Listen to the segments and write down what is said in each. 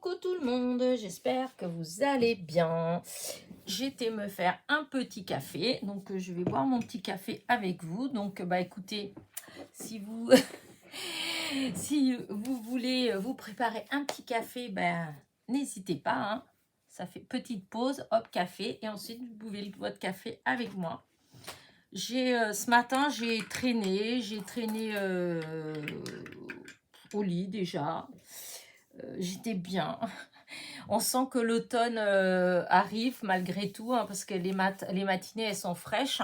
Coucou tout le monde, j'espère que vous allez bien. J'étais me faire un petit café, donc je vais boire mon petit café avec vous. Donc bah écoutez, si vous si vous voulez vous préparer un petit café, ben n'hésitez pas, hein. Ça fait petite pause, hop café, et ensuite vous buvez votre café avec moi. Ce matin j'ai traîné au lit déjà. J'étais bien. On sent que l'automne arrive malgré tout, hein, parce que les matinées, elles sont fraîches.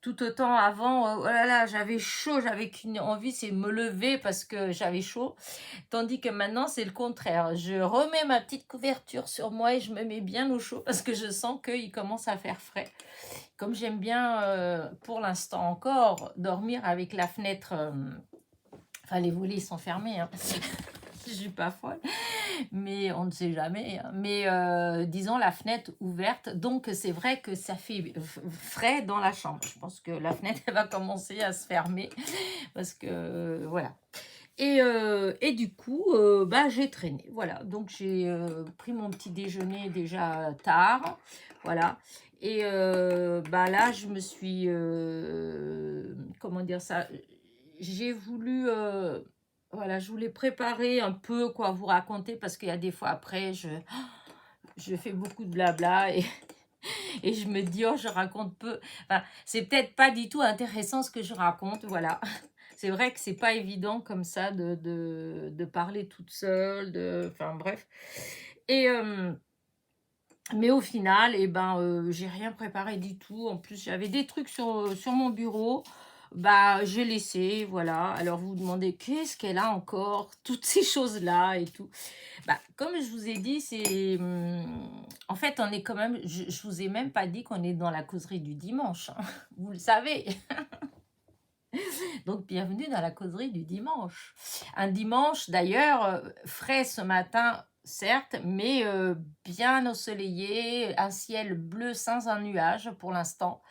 Tout autant avant, oh là là, j'avais chaud, j'avais qu'une envie, c'est me lever parce que j'avais chaud. Tandis que maintenant, c'est le contraire. Je remets ma petite couverture sur moi et je me mets bien au chaud parce que je sens qu'il commence à faire frais. Comme j'aime bien, pour l'instant encore, dormir avec la fenêtre... enfin, les volets sont fermés, hein. Je suis pas folle, mais on ne sait jamais, hein. Mais disons la fenêtre ouverte, donc c'est vrai que ça fait frais dans la chambre. Je pense que la fenêtre elle va commencer à se fermer parce que voilà. Et du coup, bah, j'ai traîné. Voilà, donc j'ai pris mon petit déjeuner déjà tard. Voilà. Et bah là, je me suis... comment dire ça? J'ai voulu... voilà, je voulais préparer un peu quoi vous raconter parce qu'il y a des fois après, je fais beaucoup de blabla et je me dis, oh, je raconte peu. Enfin, c'est peut-être pas du tout intéressant ce que je raconte, voilà. C'est vrai que c'est pas évident comme ça de parler toute seule, enfin bref. Et, mais au final, eh ben, j'ai rien préparé du tout. En plus, j'avais des trucs sur mon bureau. Bah, j'ai laissé, voilà. Alors, vous vous demandez, qu'est-ce qu'elle a encore? Toutes ces choses-là et tout. Bah, comme je vous ai dit, c'est... en fait, on est quand même... Je vous ai même pas dit qu'on est dans la causerie du dimanche, hein. Vous le savez. Donc, bienvenue dans la causerie du dimanche. Un dimanche, d'ailleurs, frais ce matin, certes, mais bien ensoleillé, un ciel bleu sans un nuage pour l'instant.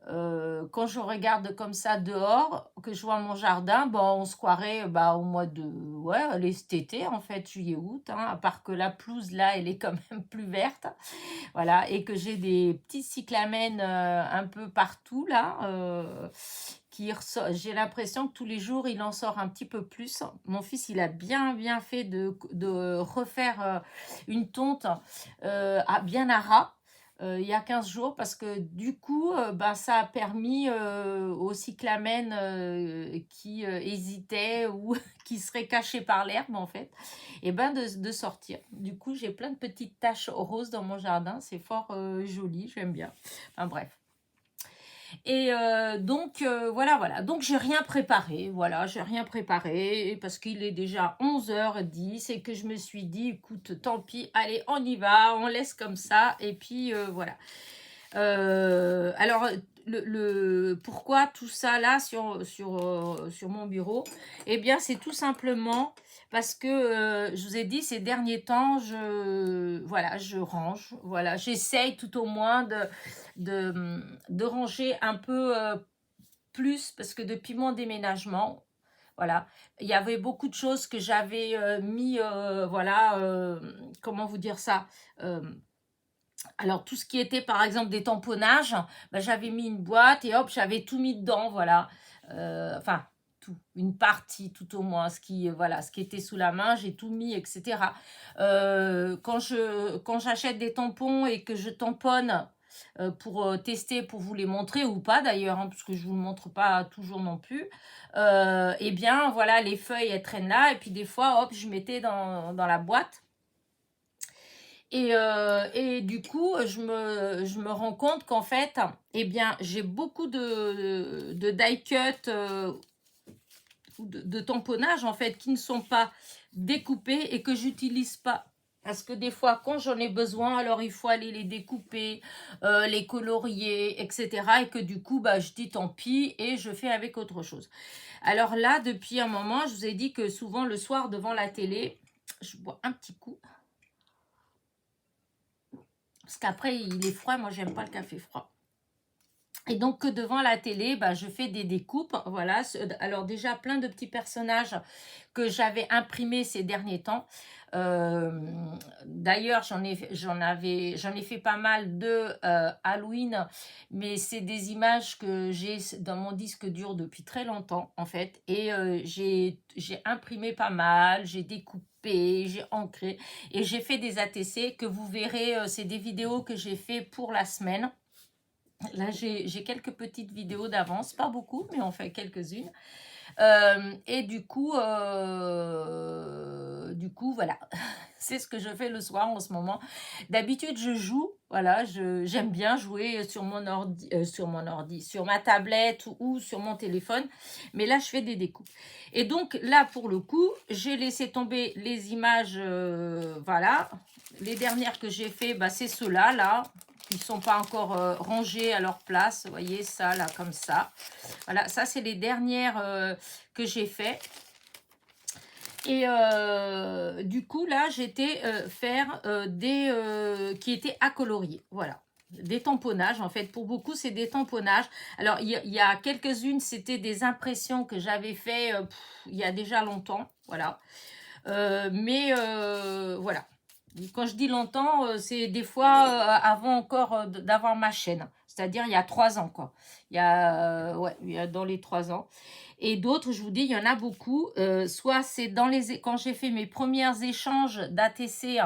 Quand je regarde comme ça dehors, que je vois mon jardin, bon, on se croirait bah, au mois de... Ouais, allez, cet été, en fait, juillet-août, hein, à part que la pelouse, là, elle est quand même plus verte. Voilà, et que j'ai des petits cyclamènes un peu partout, là, j'ai l'impression que tous les jours, il en sort un petit peu plus. Mon fils, il a bien fait de refaire une tonte bien à ras. Il y a 15 jours parce que du coup, ben, ça a permis aux cyclamènes qui hésitaient ou qui seraient cachés par l'herbe en fait, et ben de sortir. Du coup, j'ai plein de petites taches roses dans mon jardin. C'est fort joli, j'aime bien. Enfin bref. Et donc, voilà. Donc, j'ai rien préparé. Voilà, j'ai rien préparé parce qu'il est déjà 11h10 et que je me suis dit, écoute, tant pis, allez, on y va, on laisse comme ça. Et puis, voilà. Alors, pourquoi tout ça là sur mon bureau? Eh bien, c'est tout simplement parce que je vous ai dit ces derniers temps, voilà, je range. Voilà, j'essaye tout au moins de ranger un peu plus parce que depuis mon déménagement, voilà, il y avait beaucoup de choses que j'avais mis, voilà, comment vous dire ça? euh, alors, tout ce qui était, par exemple, des tamponnages, bah, j'avais mis une boîte et hop, j'avais tout mis dedans, voilà. Enfin, tout, une partie tout au moins, voilà, ce qui était sous la main, j'ai tout mis, etc. Quand j'achète des tampons et que je tamponne pour tester, pour vous les montrer ou pas d'ailleurs, hein, parce que je ne vous le montre pas toujours non plus, eh bien, voilà, les feuilles, elles traînent là, et puis des fois, hop, je mettais dans la boîte. Et du coup, je me rends compte qu'en fait, eh bien, j'ai beaucoup de die cut ou de tamponnage en fait qui ne sont pas découpés et que j'utilise pas. Parce que des fois, quand j'en ai besoin, alors il faut aller les découper, les colorier, etc. Et que du coup, bah, je dis tant pis et je fais avec autre chose. Alors là, depuis un moment, je vous ai dit que souvent le soir devant la télé, je bois un petit coup. Parce qu'après, il est froid. Moi, j'aime pas le café froid. Et donc, que devant la télé, bah, je fais des découpes, voilà. Alors déjà, plein de petits personnages que j'avais imprimés ces derniers temps. D'ailleurs, j'en ai fait pas mal de Halloween, mais c'est des images que j'ai dans mon disque dur depuis très longtemps, en fait. Et j'ai imprimé pas mal, j'ai découpé, j'ai ancré, et j'ai fait des ATC que vous verrez, c'est des vidéos que j'ai fait pour la semaine. Là, j'ai quelques petites vidéos d'avance, pas beaucoup, mais on fait quelques-unes. Et du coup, voilà, c'est ce que je fais le soir en ce moment. D'habitude, je joue, voilà, j'aime bien jouer sur ma tablette ou sur mon téléphone, mais là, je fais des découpes. Et donc, là, pour le coup, j'ai laissé tomber les images, voilà. Les dernières que j'ai fait, bah, c'est ceux-là, là, qui ne sont pas encore rangés à leur place. Vous voyez, ça, là, comme ça. Voilà, ça, c'est les dernières que j'ai fait. Et du coup, là, j'étais faire des qui étaient à colorier. Voilà. Des tamponnages, en fait. Pour beaucoup, c'est des tamponnages. Alors, il y a quelques-unes, c'était des impressions que j'avais fait il y a déjà longtemps. Voilà. Mais voilà. Quand je dis longtemps, c'est des fois avant encore d'avoir ma chaîne. C'est-à-dire il y a 3 ans, quoi. Ouais, il y a dans les 3 ans. Et d'autres, je vous dis, il y en a beaucoup. Soit c'est quand j'ai fait mes premiers échanges d'ATC.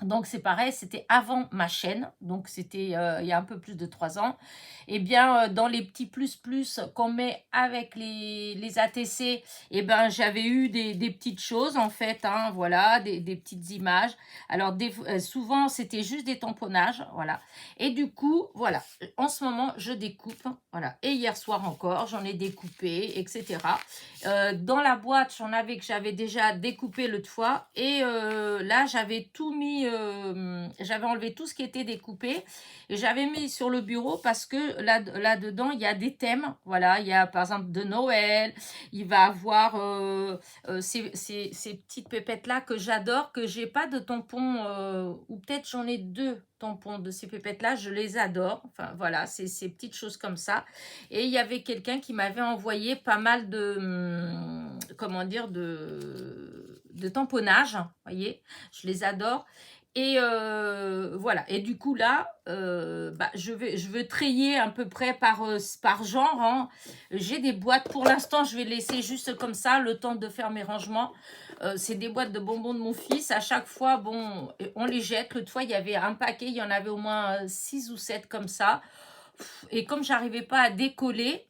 Donc, c'est pareil, c'était avant ma chaîne, donc c'était il y a un peu plus de 3 ans. Eh bien, dans les petits plus qu'on met avec les ATC, eh ben, j'avais eu des petites choses, en fait, hein, voilà, des petites images. Alors, souvent, c'était juste des tamponnages, voilà. Et du coup, voilà, en ce moment, je découpe, voilà. Et hier soir encore, j'en ai découpé, etc. Dans la boîte, que j'avais déjà découpé l'autre fois. Et là, j'avais tout mis, j'avais enlevé tout ce qui était découpé. Et j'avais mis sur le bureau parce que là-dedans, il y a des thèmes. Voilà, il y a par exemple de Noël. Il va avoir ces petites pépettes-là que j'adore, que j'ai pas de tampons, ou peut-être j'en ai 2 tampons de ces pépettes-là. Je les adore. Enfin, voilà, c'est ces petites choses comme ça. Et il y avait quelqu'un qui m'avait envoyé pas mal comment dire, de tamponnage, voyez, je les adore. Et voilà. Et du coup là, bah, je veux trier à peu près par genre, hein. J'ai des boîtes. Pour l'instant, je vais laisser juste comme ça le temps de faire mes rangements. C'est des boîtes de bonbons de mon fils. À chaque fois, bon, on les jette. L'autre fois, il y avait un paquet, il y en avait au moins 6 ou 7 comme ça. Et comme j'arrivais pas à décoller,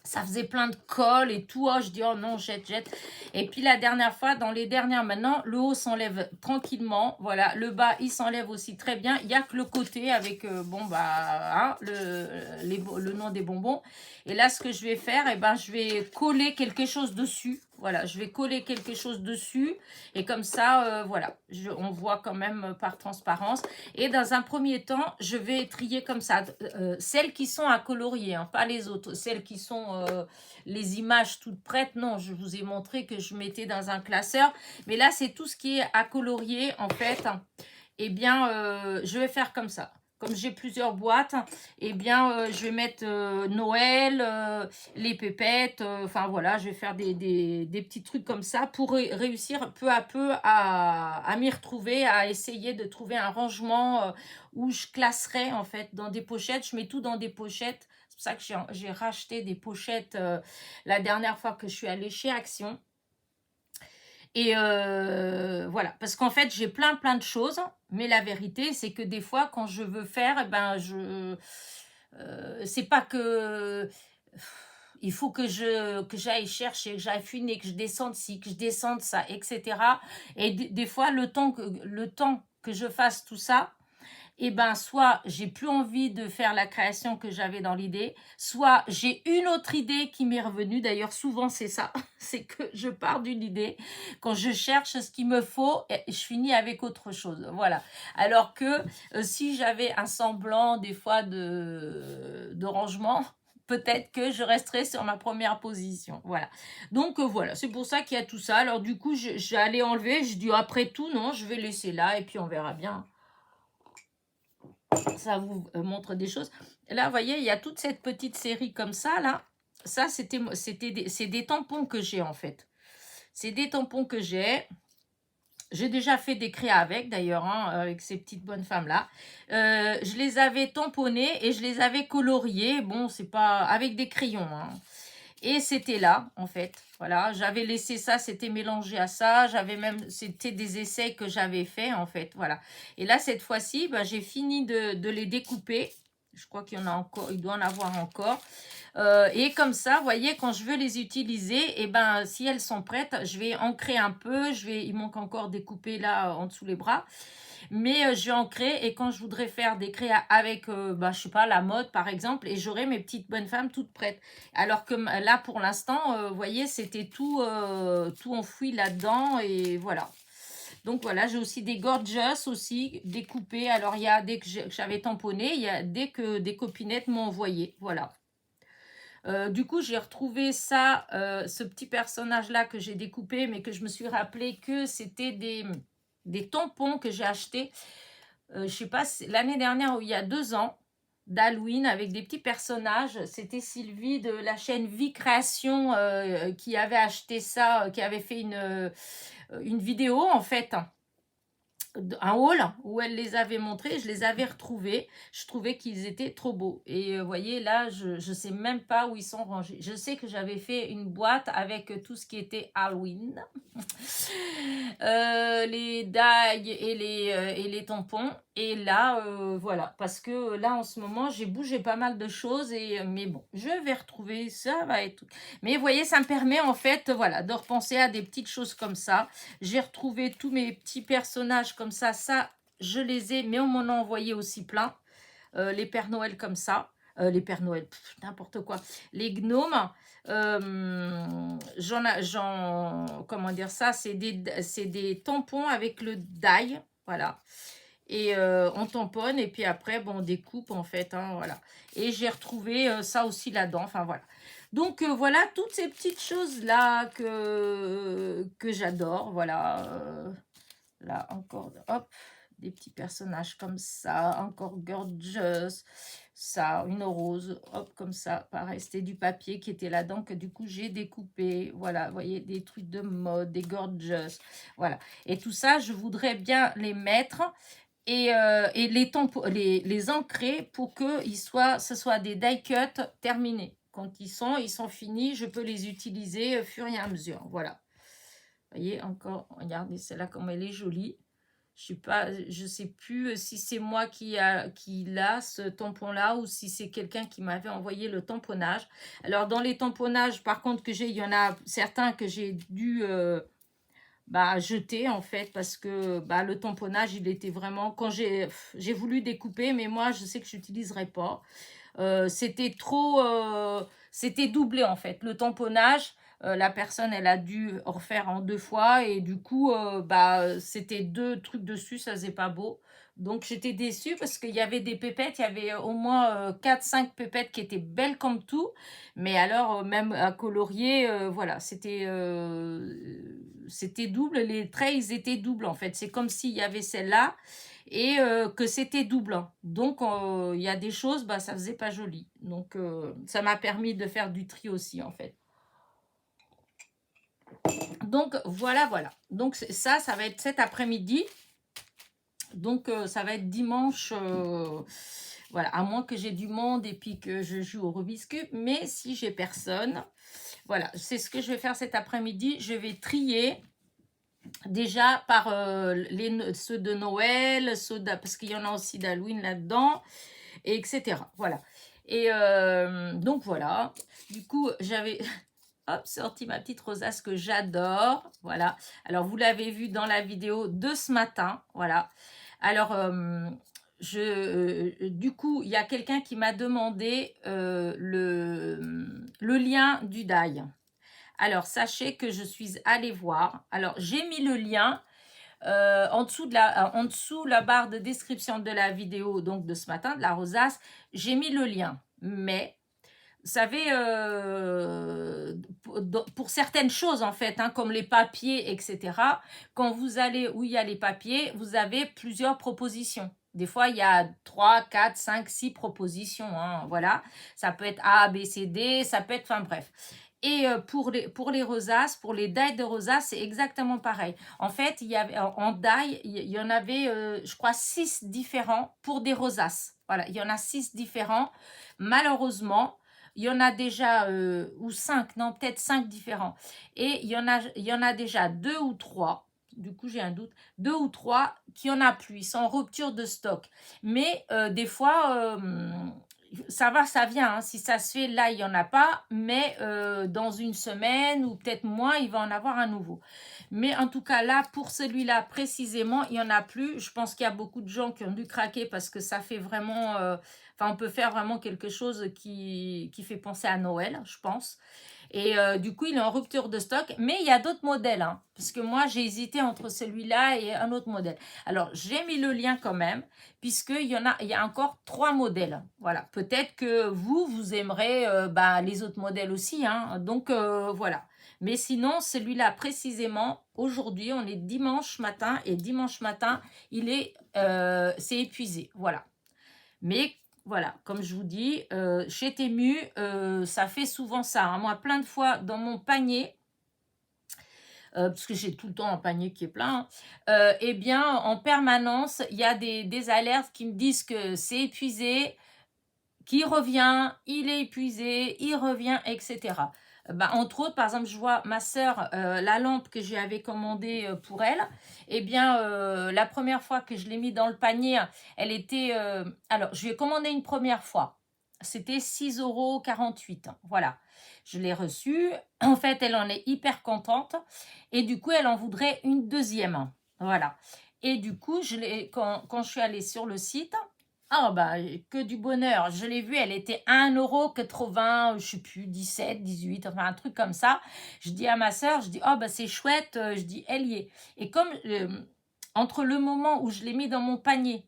ça faisait plein de colle et tout. Oh, je dis, oh non, jette. Et puis la dernière fois, dans les dernières maintenant, le haut s'enlève tranquillement. Voilà, le bas, il s'enlève aussi très bien. Il n'y a que le côté avec, bon, bah, hein, le nom des bonbons. Et là, ce que je vais faire, eh ben, je vais coller quelque chose dessus. Voilà, je vais coller quelque chose dessus. Et comme ça, voilà, on voit quand même par transparence. Et dans un premier temps, je vais trier comme ça. Celles qui sont à colorier, hein, pas les autres. Celles qui sont les images toutes prêtes. Non, je vous ai montré que je mettais dans un classeur. Mais là, c'est tout ce qui est à colorier, en fait. Eh bien, je vais faire comme ça. Comme j'ai plusieurs boîtes, eh bien, je vais mettre Noël, les pépettes, enfin voilà, je vais faire des petits trucs comme ça pour réussir peu à peu à m'y retrouver, à essayer de trouver un rangement où je classerai en fait dans des pochettes. Je mets tout dans des pochettes. C'est pour ça que j'ai racheté des pochettes la dernière fois que je suis allée chez Action. Et voilà, parce qu'en fait, j'ai plein de choses, mais la vérité, c'est que des fois, quand je veux faire, eh ben, c'est pas que... Il faut que j'aille chercher, que j'aille fuiner, que je descende ci, que je descende ça, etc. Et des fois, le temps que je fasse tout ça, eh ben, soit j'ai plus envie de faire la création que j'avais dans l'idée, soit j'ai une autre idée qui m'est revenue. D'ailleurs, souvent, c'est ça. C'est que je pars d'une idée. Quand je cherche ce qu'il me faut, je finis avec autre chose. Voilà. Alors que si j'avais un semblant, des fois, de rangement, peut-être que je resterai sur ma première position. Voilà. Donc, voilà. C'est pour ça qu'il y a tout ça. Alors, du coup, j'allais enlever. Je dis, après tout, non, je vais laisser là et puis on verra bien. Ça vous montre des choses. Là, vous voyez, il y a toute cette petite série comme ça, là. Ça, c'est des tampons que j'ai, en fait. C'est des tampons que j'ai. J'ai déjà fait des créas avec, d'ailleurs, hein, avec ces petites bonnes femmes-là. Je les avais tamponnés et je les avais coloriés. Bon, c'est pas... avec des crayons, hein. Et c'était là, en fait. Voilà, j'avais laissé ça, c'était mélangé à ça. J'avais même... C'était des essais que j'avais fait, en fait. Voilà. Et là, cette fois-ci, ben, j'ai fini de les découper. Je crois qu'il y en a encore, il doit en avoir encore. Et comme ça, vous voyez, quand je veux les utiliser, et ben, si elles sont prêtes, je vais ancrer un peu. Il manque encore découper là en dessous les bras. Mais je vais ancrer et quand je voudrais faire des créas avec, ben, je sais pas, la mode par exemple, et j'aurai mes petites bonnes femmes toutes prêtes. Alors que là, pour l'instant, vous voyez, c'était tout enfoui là-dedans et voilà. Donc voilà, j'ai aussi des gorgeous aussi découpés. Alors il y a dès que j'avais tamponné, il y a dès que des copinettes m'ont envoyé. Voilà. Du coup, j'ai retrouvé ça, ce petit personnage-là que j'ai découpé, mais que je me suis rappelé que c'était des tampons que j'ai achetés, je sais pas, l'année dernière ou il y a 2 ans, d'Halloween, avec des petits personnages. C'était Sylvie de la chaîne Vie Création qui avait acheté ça, qui avait fait une vidéo, en fait, un haul où elle les avait montrés, je les avais retrouvés. Je trouvais qu'ils étaient trop beaux. Et vous voyez, là, je ne sais même pas où ils sont rangés. Je sais que j'avais fait une boîte avec tout ce qui était Halloween. Les dagues et les tampons. Et là, voilà. Parce que là, en ce moment, j'ai bougé pas mal de choses. Mais bon, je vais retrouver ça. Va être... Mais vous voyez, ça me permet en fait, voilà, de repenser à des petites choses comme ça. J'ai retrouvé tous mes petits personnages comme ça. Ça, je les ai, mais on m'en a envoyé aussi plein. Les Pères Noël comme ça. Les Pères Noël, n'importe quoi. Les gnomes, comment dire ça, c'est des tampons avec le die, voilà. Et on tamponne et puis après, bon, on découpe en fait, hein, voilà. Et j'ai retrouvé ça aussi là-dedans, enfin voilà. Donc voilà, toutes ces petites choses-là que j'adore, voilà. Là encore, hop, des petits personnages comme ça, encore gorgeous, ça, une rose, hop, comme ça, pareil, c'était du papier qui était là-dedans, que du coup j'ai découpé, voilà, vous voyez, des trucs de mode, des gorgeous, voilà. Et tout ça, je voudrais bien les mettre et les ancrer pour que ce soit des die cut terminés. Quand ils sont finis, je peux les utiliser au fur et à mesure, voilà. Vous voyez, encore, regardez celle-là comme elle est jolie. Je sais plus si c'est moi qui l'a ce tampon-là ou si c'est quelqu'un qui m'avait envoyé le tamponnage. Alors, dans les tamponnages, par contre, que j'ai, il y en a certains que j'ai dû jeter, en fait, parce que le tamponnage, il était vraiment... Quand j'ai voulu découper, mais moi, je sais que je n'utiliserai pas. C'était trop... c'était doublé, en fait. Le tamponnage... la personne, elle a dû refaire en 2 fois et du coup, c'était 2 trucs dessus, ça faisait pas beau. Donc, j'étais déçue parce qu'il y avait des pépettes, il y avait au moins 4-5 pépettes qui étaient belles comme tout. Mais alors, même à colorier, voilà, c'était double. Les traits, ils étaient doubles en fait. C'est comme s'il y avait celle-là et que c'était double. Donc, il y a des choses, ça faisait pas joli. Donc, ça m'a permis de faire du tri aussi en fait. Donc voilà. Donc ça va être cet après-midi. Donc ça va être dimanche. Voilà, à moins que j'ai du monde et puis que je joue au Rubik's Cube. Mais si j'ai personne, voilà, c'est ce que je vais faire cet après-midi. Je vais trier déjà par ceux de Noël, parce qu'il y en a aussi d'Halloween là-dedans, et etc. Voilà. Et donc voilà. Du coup, j'avais... Hop, sorti ma petite rosace que j'adore. Voilà. Alors, vous l'avez vu dans la vidéo de ce matin. Voilà. Alors, du coup, il y a quelqu'un qui m'a demandé le lien du die. Alors, sachez que je suis allée voir. Alors, j'ai mis le lien en dessous la barre de description de la vidéo, donc de ce matin, de la rosace. J'ai mis le lien. Mais... Vous savez, pour certaines choses, en fait, hein, comme les papiers, etc., quand vous allez où il y a les papiers, vous avez plusieurs propositions. Des fois, il y a 3, 4, 5, 6 propositions, hein, voilà. Ça peut être A, B, C, D, ça peut être, enfin bref. Et pour les rosaces, pour les die de rosaces, c'est exactement pareil. En fait, il y avait, en die, il y en avait, je crois, 6 différents pour des rosaces. Voilà, il y en a 6 différents. Malheureusement, il y en a déjà, ou 5, non, peut-être 5 différents. Et il y en a déjà 2 ou 3. Du coup, j'ai un doute. 2 ou 3 qui en a plus. Ils sont en rupture de stock. Mais des fois, ça va, ça vient, hein. Si ça se fait, là, il n'y en a pas. Mais dans une semaine ou peut-être moins, il va en avoir un nouveau. Mais en tout cas, là, pour celui-là précisément, il n'y en a plus. Je pense qu'il y a beaucoup de gens qui ont dû craquer parce que ça fait vraiment... Enfin, on peut faire vraiment quelque chose qui fait penser à Noël, je pense. Et du coup, il est en rupture de stock. Mais il y a d'autres modèles, hein, parce que moi, j'ai hésité entre celui-là et un autre modèle. Alors, j'ai mis le lien quand même, puisqu'il il y a encore 3 modèles. Voilà. Peut-être que vous aimerez les autres modèles aussi, hein. Donc, voilà. Mais sinon, celui-là précisément, aujourd'hui, on est dimanche matin, et dimanche matin, c'est épuisé. Voilà. Mais voilà, comme je vous dis, chez Temu, ça fait souvent ça, hein. Moi, plein de fois dans mon panier, parce que j'ai tout le temps un panier qui est plein, eh bien, en permanence, il y a des alertes qui me disent que c'est épuisé, qui revient, il est épuisé, il revient, etc. Entre autres, par exemple, je vois ma sœur, la lampe que j'avais commandée pour elle, eh bien, la première fois que je l'ai mis dans le panier, elle était... alors, je lui ai commandé une première fois. C'était 6,48 €. Voilà. Je l'ai reçue. En fait, elle en est hyper contente. Et du coup, elle en voudrait une deuxième. Voilà. Et du coup, quand je suis allée sur le site, ah que du bonheur. Je l'ai vue, elle était à 1,80 €, je sais plus, 17, 18, enfin un truc comme ça. Je dis à ma sœur, je dis, oh c'est chouette, je dis, elle y est. Et comme entre le moment où je l'ai mis dans mon panier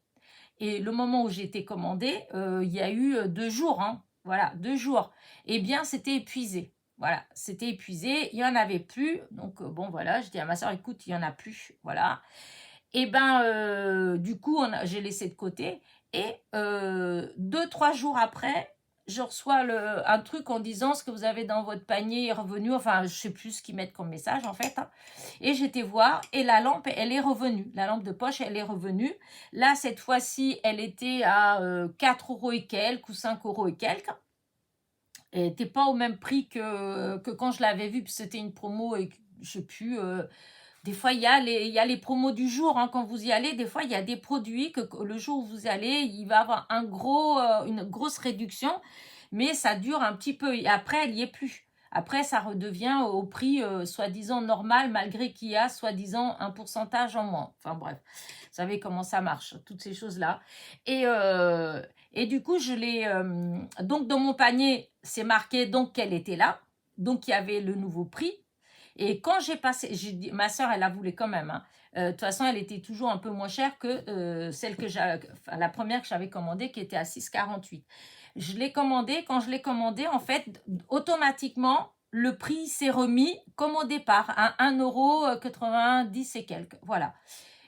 et le moment où j'ai été commandée, il y a eu 2 jours, hein. Voilà, 2 jours. Eh bien, c'était épuisé. Voilà, c'était épuisé, il n'y en avait plus. Donc, bon, voilà, je dis à ma soeur, écoute, il n'y en a plus. Voilà. Et du coup, j'ai laissé de côté. Et 2-3 jours après, je reçois un truc en disant ce que vous avez dans votre panier est revenu. Enfin, je sais plus ce qu'ils mettent comme message en fait, hein. Et j'étais voir et la lampe, elle est revenue. La lampe de poche, elle est revenue. Là, cette fois-ci, elle était à 4 € et quelques ou 5 € et quelques. Elle n'était pas au même prix que quand je l'avais vue, puis c'était une promo et je sais plus... des fois, il y a les promos du jour, hein, quand vous y allez. Des fois, il y a des produits que le jour où vous y allez, il va y avoir une grosse réduction, mais ça dure un petit peu. Et après, elle n'y est plus. Après, ça redevient au prix soi-disant normal, malgré qu'il y a soi-disant un pourcentage en moins. Enfin bref, vous savez comment ça marche, toutes ces choses-là. Et du coup, donc dans mon panier, c'est marqué donc qu'elle était là. Donc, il y avait le nouveau prix. Et quand j'ai passé, ma soeur, elle la voulait quand même, hein. De toute façon, elle était toujours un peu moins chère que la première que j'avais commandée, qui était à 6,48 €. Je l'ai commandée. Quand je l'ai commandée, en fait, automatiquement, le prix s'est remis comme au départ, à 1,90 € et quelques. Voilà.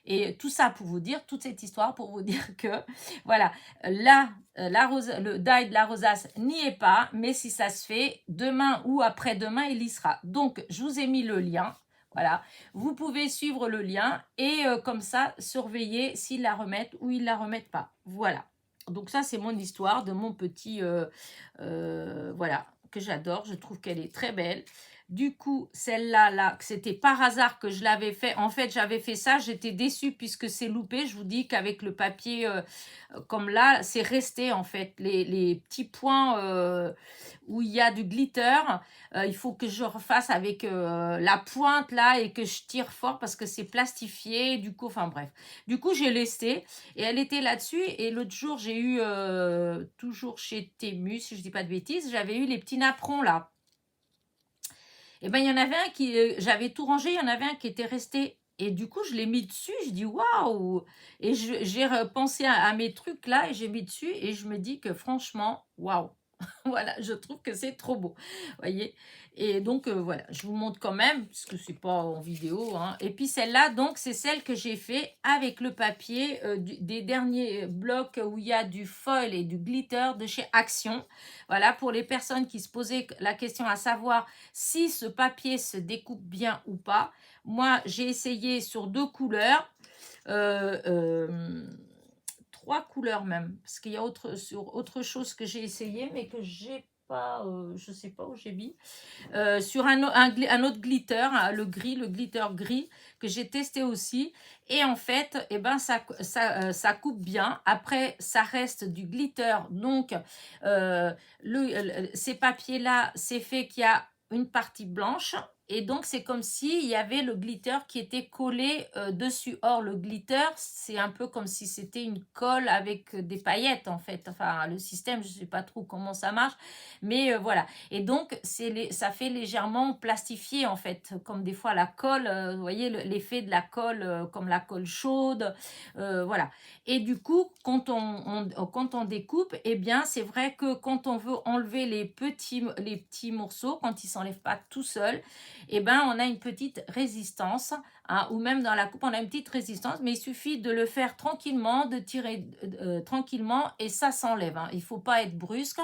Et tout ça pour vous dire, toute cette histoire pour vous dire que, voilà, là, le die de la rosace n'y est pas, mais si ça se fait, demain ou après-demain, il y sera. Donc, je vous ai mis le lien. Voilà, vous pouvez suivre le lien et comme ça, surveiller s'ils la remettent ou ils la remettent pas. Voilà. Donc ça, c'est mon histoire de mon petit... voilà, que j'adore. Je trouve qu'elle est très belle. Du coup, celle-là, là, c'était par hasard que je l'avais fait. En fait, j'avais fait ça. J'étais déçue puisque c'est loupé. Je vous dis qu'avec le papier, comme là, c'est resté, en fait. Les petits points où il y a du glitter, il faut que je refasse avec la pointe, là, et que je tire fort parce que c'est plastifié. Du coup, enfin bref. Du coup, j'ai laissé. Et elle était là-dessus. Et l'autre jour, j'ai eu, toujours chez Temu, si je dis pas de bêtises, j'avais eu les petits napperons, là. Et il y en avait un qui, j'avais tout rangé, il y en avait un qui était resté. Et du coup, je l'ai mis dessus, je dis waouh! Et j'ai repensé à mes trucs là et j'ai mis dessus et je me dis que franchement, waouh! Voilà, je trouve que c'est trop beau, voyez. Et donc, voilà, je vous montre quand même, parce que c'est pas en vidéo, hein. Et puis celle-là, donc, c'est celle que j'ai fait avec le papier des derniers blocs où il y a du foil et du glitter de chez Action. Voilà, pour les personnes qui se posaient la question à savoir si ce papier se découpe bien ou pas. Moi, j'ai essayé sur 2 couleurs. euh, euh, 3 couleurs même, parce qu'il y a autre chose que j'ai essayé, mais que j'ai pas, je sais pas où j'ai mis, sur un autre glitter, hein, le gris, le glitter gris, que j'ai testé aussi, et en fait, eh ben, ça coupe bien, après, ça reste du glitter, donc, ces papiers-là, c'est fait qu'il y a une partie blanche, et donc, c'est comme s'il y avait le glitter qui était collé dessus. Or, le glitter, c'est un peu comme si c'était une colle avec des paillettes, en fait. Enfin, le système, je ne sais pas trop comment ça marche. Mais voilà. Et donc, ça fait légèrement plastifié, en fait. Comme des fois la colle, vous voyez, l'effet de la colle, comme la colle chaude. Voilà. Et du coup, quand on découpe, eh bien, c'est vrai que quand on veut enlever les petits morceaux, quand ils ne s'enlèvent pas tout seuls, eh ben, on a une petite résistance, hein, ou même dans la coupe, on a une petite résistance, mais il suffit de le faire tranquillement, de tirer tranquillement, et ça s'enlève, hein. Il ne faut pas être brusque.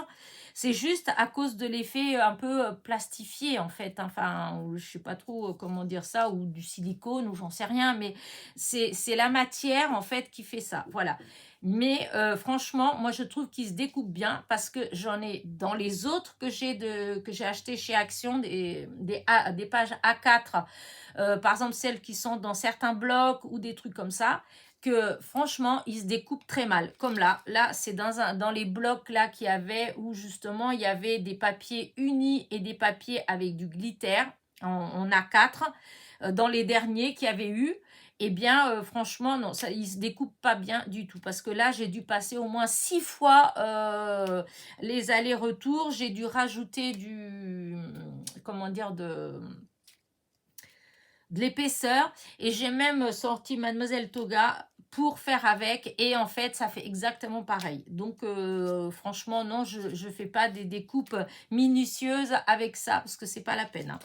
C'est juste à cause de l'effet un peu plastifié, en fait. Enfin, je ne sais pas trop comment dire ça, ou du silicone, ou j'en sais rien, mais c'est la matière, en fait, qui fait ça. Voilà. Mais franchement, moi je trouve qu'il se découpe bien parce que j'en ai dans les autres que j'ai acheté chez Action, des pages A4, par exemple celles qui sont dans certains blocs ou des trucs comme ça, que franchement, ils se découpent très mal. Comme là, c'est dans les blocs là qu'il y avait, où justement il y avait des papiers unis et des papiers avec du glitter en A4, dans les derniers qu'il y avait eu. Eh bien, franchement, non, ça, il se découpe pas bien du tout. Parce que là, j'ai dû passer au moins 6 fois les allers-retours. J'ai dû rajouter comment dire, de l'épaisseur. Et j'ai même sorti Mademoiselle Toga pour faire avec. Et en fait, ça fait exactement pareil. Donc, franchement, non, je ne fais pas des découpes minutieuses avec ça. Parce que c'est pas la peine, hein.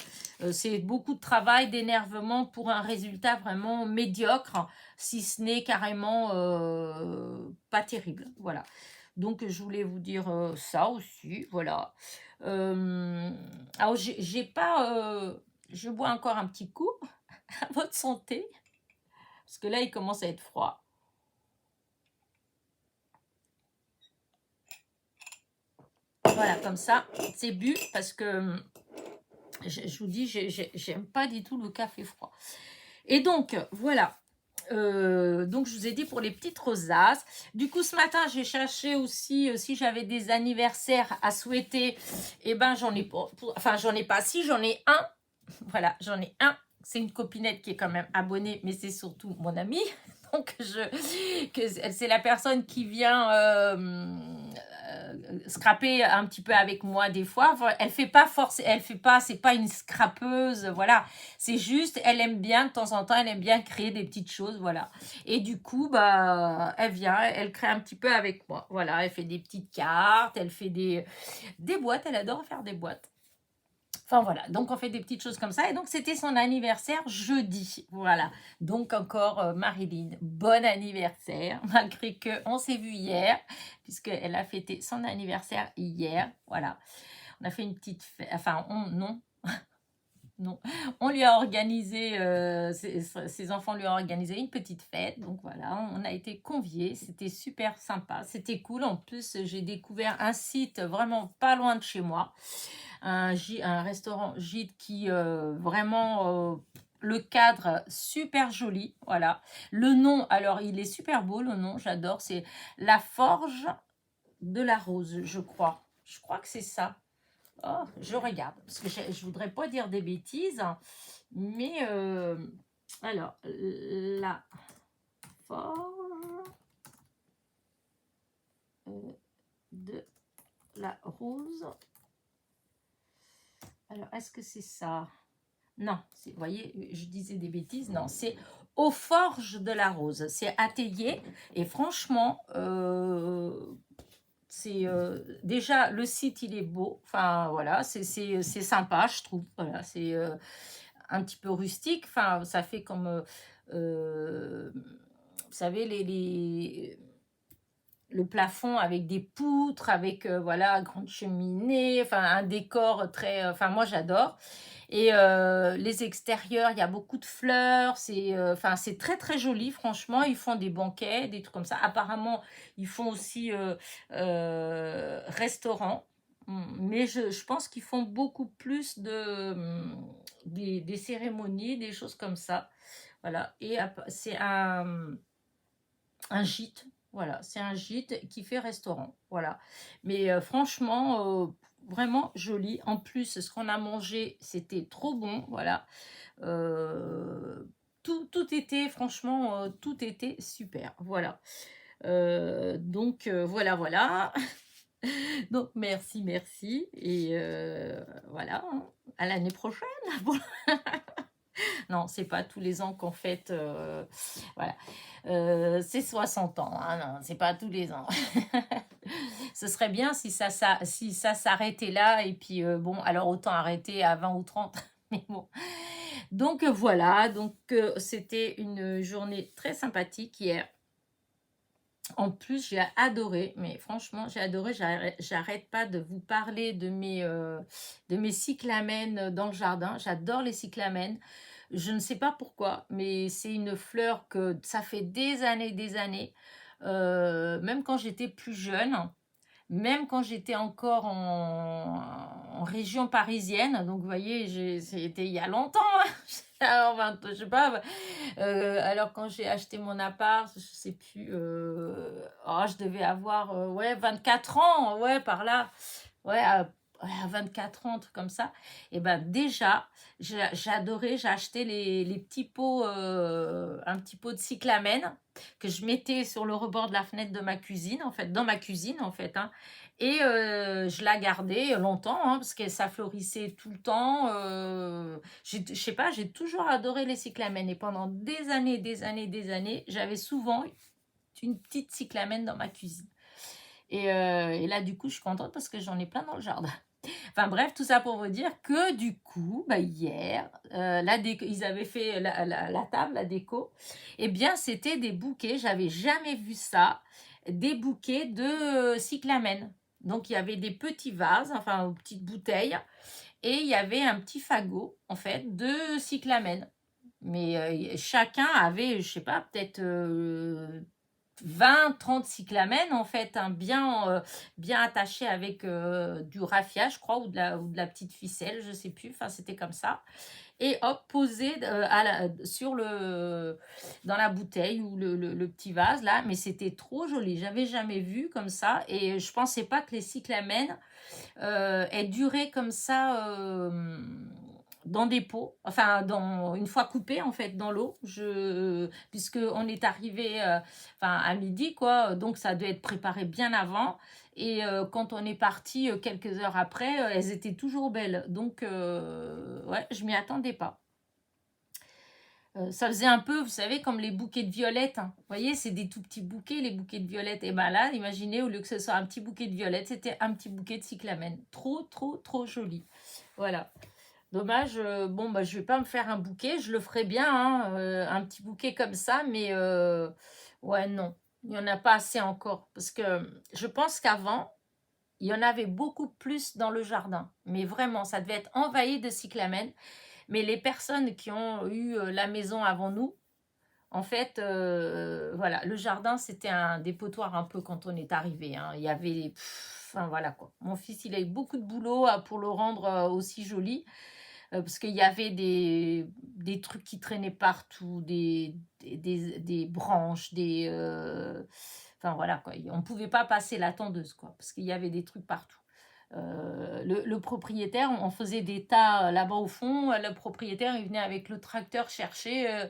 C'est beaucoup de travail, d'énervement pour un résultat vraiment médiocre. Si ce n'est carrément pas terrible. Voilà. Donc, je voulais vous dire ça aussi. Voilà. Alors, j'ai pas... je bois encore un petit coup. À votre santé. Parce que là, il commence à être froid. Voilà, comme ça, c'est bu parce que je vous dis, j'aime pas du tout le café froid. Et donc, voilà. Donc, je vous ai dit pour les petites rosaces. Du coup, ce matin, j'ai cherché aussi si j'avais des anniversaires à souhaiter. Eh ben, j'en ai pas. Enfin, j'en ai pas. Si, j'en ai un. Voilà, j'en ai un. C'est une copinette qui est quand même abonnée, mais c'est surtout mon amie. Donc, c'est la personne qui vient scraper un petit peu avec moi des fois. Elle fait pas c'est pas une scrapeuse, voilà. C'est juste, elle aime bien de temps en temps, elle aime bien créer des petites choses, voilà. Et du coup, bah, elle vient, elle crée un petit peu avec moi, voilà. Elle fait des petites cartes, elle fait des boîtes, elle adore faire des boîtes. Enfin voilà, donc on fait des petites choses comme ça. Et donc c'était son anniversaire jeudi. Voilà, donc encore Marilyn, bon anniversaire, malgré qu'on s'est vu hier, puisqu'elle a fêté son anniversaire hier. Voilà, on a fait une petite fête, enfin non, non, on lui a organisé, ses enfants lui ont organisé une petite fête. Donc voilà, on a été conviés, c'était super sympa, c'était cool. En plus, j'ai découvert un site vraiment pas loin de chez moi. Un restaurant gîte qui vraiment le cadre super joli, voilà. Le nom, alors il est super beau le nom, j'adore, c'est La Forge de la Rose, je crois. Je crois que c'est ça. Oh, je regarde, parce que je voudrais pas dire des bêtises, mais alors, La Forge de la Rose. Alors, est-ce que c'est ça? Non, vous voyez, je disais des bêtises. Non, c'est Aux Forges de la Rose. C'est atelier. Et franchement, C'est déjà le site il est beau, enfin voilà, c'est sympa je trouve, voilà, c'est un petit peu rustique, enfin ça fait comme vous savez le plafond avec des poutres, avec voilà, grande cheminée, enfin un décor très, enfin moi j'adore. Et les extérieurs, il y a beaucoup de fleurs, c'est enfin c'est très très joli franchement. Ils font des banquets, des trucs comme ça. Apparemment, ils font aussi restaurant. Mais je pense qu'ils font beaucoup plus des cérémonies, des choses comme ça. Voilà. Et c'est un gîte. Voilà, c'est un gîte qui fait restaurant. Voilà. Mais franchement, vraiment joli. En plus, ce qu'on a mangé, c'était trop bon. Voilà. Euh, tout était, franchement, tout était super. Voilà. Donc, voilà, voilà. Donc, merci, merci. Et voilà. Hein. À l'année prochaine. Bon. Non, c'est pas tous les ans qu'on fête. Voilà. C'est 60 ans. Hein, non, c'est pas tous les ans. Ce serait bien si ça s'arrêtait là. Et puis, bon, alors autant arrêter à 20 ou 30. Mais bon. Donc, voilà. Donc, c'était une journée très sympathique hier. En plus, j'ai adoré, mais franchement, j'ai adoré. J'arrête pas de vous parler de mes cyclamènes dans le jardin. J'adore les cyclamènes. Je ne sais pas pourquoi, mais c'est une fleur que ça fait des années. Même quand j'étais plus jeune, même quand j'étais encore en région parisienne. Donc, vous voyez, c'était il y a longtemps. Hein. Alors, je sais pas. Alors, quand j'ai acheté mon appart, je sais plus. Oh, je devais avoir ouais, 24 ans, ouais, par là. Ouais, à 24 ans, un truc comme ça. Et ben déjà, j'ai adoré, j'ai acheté les petits pots, un petit pot de cyclamène que je mettais sur le rebord de la fenêtre de ma cuisine, en fait, dans ma cuisine, en fait. Hein. Et je la gardais longtemps, hein, parce que ça florissait tout le temps. Je sais pas, j'ai toujours adoré les cyclamènes. Et pendant des années, j'avais souvent une petite cyclamène dans ma cuisine. Et là, du coup, je suis contente parce que j'en ai plein dans le jardin. Enfin bref, tout ça pour vous dire que du coup, bah, hier, ils avaient fait la table, la déco. Eh bien, c'était des bouquets, j'avais jamais vu ça, des bouquets de cyclamen. Donc, il y avait des petits vases, enfin, aux petites bouteilles, et il y avait un petit fagot, en fait, de cyclamen. Mais chacun avait, je sais pas, peut-être 20, 30 cyclamènes en fait, hein, bien attaché avec du raffia, je crois, ou de la petite ficelle, je sais plus, enfin c'était comme ça. Et hop, posé dans la bouteille ou le petit vase là, mais c'était trop joli, j'avais jamais vu comme ça et je pensais pas que les cyclamènes aient duré comme ça dans des pots, enfin une fois coupé en fait dans l'eau, puisque on est arrivé enfin à midi quoi, donc ça doit être préparé bien avant et quand on est parti quelques heures après, elles étaient toujours belles, donc ouais, je m'y attendais pas. Ça faisait un peu, vous savez, comme les bouquets de violettes. Hein. Vous voyez, c'est des tout petits bouquets, les bouquets de violettes. Et ben là, imaginez, au lieu que ce soit un petit bouquet de violettes, c'était un petit bouquet de cyclamen. Trop, trop, trop joli. Voilà. Dommage, bon, bah, je vais pas me faire un bouquet, je le ferai bien, hein, un petit bouquet comme ça, mais ouais, non, il n'y en a pas assez encore. Parce que je pense qu'avant, il y en avait beaucoup plus dans le jardin. Mais vraiment, ça devait être envahi de cyclamen. Mais les personnes qui ont eu la maison avant nous, en fait, voilà, le jardin, c'était un dépotoir un peu quand on est arrivé. Hein. Il y avait, enfin voilà quoi. Mon fils, il a eu beaucoup de boulot pour le rendre aussi joli. Parce qu'il y avait des trucs qui traînaient partout, des branches, enfin voilà quoi. On ne pouvait pas passer la tondeuse quoi, parce qu'il y avait des trucs partout. Le propriétaire, on faisait des tas là-bas au fond. Le propriétaire, il venait avec le tracteur chercher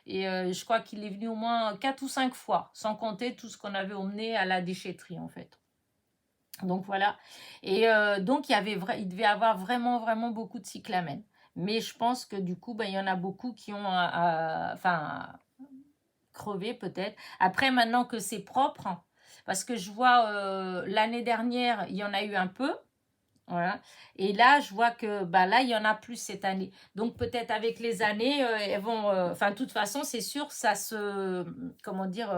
et je crois qu'il est venu au moins 4 ou 5 fois, sans compter tout ce qu'on avait emmené à la déchetterie en fait. Donc voilà. Et donc il devait y avoir vraiment, vraiment beaucoup de cyclamen. Mais je pense que du coup, il y en a beaucoup qui ont enfin, crevé peut-être. Après, maintenant que c'est propre, parce que je vois l'année dernière, il y en a eu un peu. Voilà. Et là, je vois que bah, là, il y en a plus cette année. Donc, peut-être avec les années, elles vont. Enfin, de toute façon, c'est sûr, ça se. Comment dire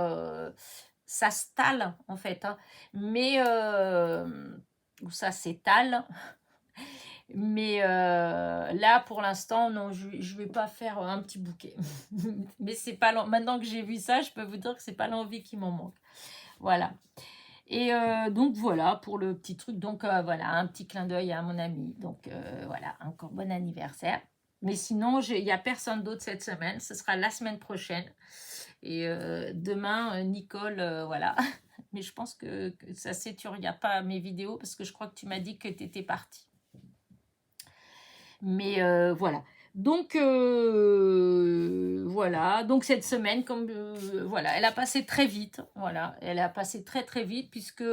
ça s'étale, en fait. Hein. Mais. Ou ça s'étale. Mais là, pour l'instant, non, je ne vais pas faire un petit bouquet. Mais c'est pas maintenant que j'ai vu ça, je peux vous dire que c'est pas l'envie qui m'en manque. Voilà. Et donc voilà pour le petit truc. Donc voilà, un petit clin d'œil à mon ami. Donc voilà, encore bon anniversaire. Mais sinon, il n'y a personne d'autre cette semaine. Ce sera la semaine prochaine. Et demain, Nicole, voilà. Mais je pense que ça c'est tu regardes pas mes vidéos parce que je crois que tu m'as dit que tu étais partie. Mais voilà. Donc voilà. Donc cette semaine, comme voilà, elle a passé très vite. Voilà, elle a passé très très vite puisque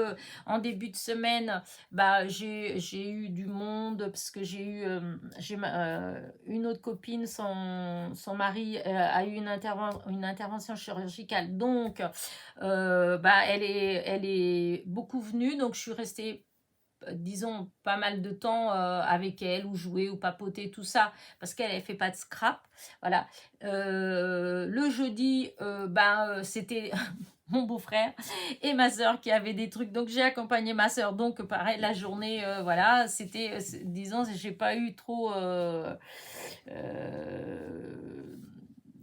en début de semaine, bah j'ai eu du monde parce que j'ai eu une autre copine, son mari a eu une intervention chirurgicale. Donc bah elle est beaucoup venue. Donc je suis restée disons pas mal de temps avec elle ou jouer ou papoter tout ça parce qu'elle ne fait pas de scrap voilà le jeudi c'était mon beau-frère et ma soeur qui avaient des trucs donc j'ai accompagné ma soeur donc pareil la journée voilà c'était disons j'ai pas eu trop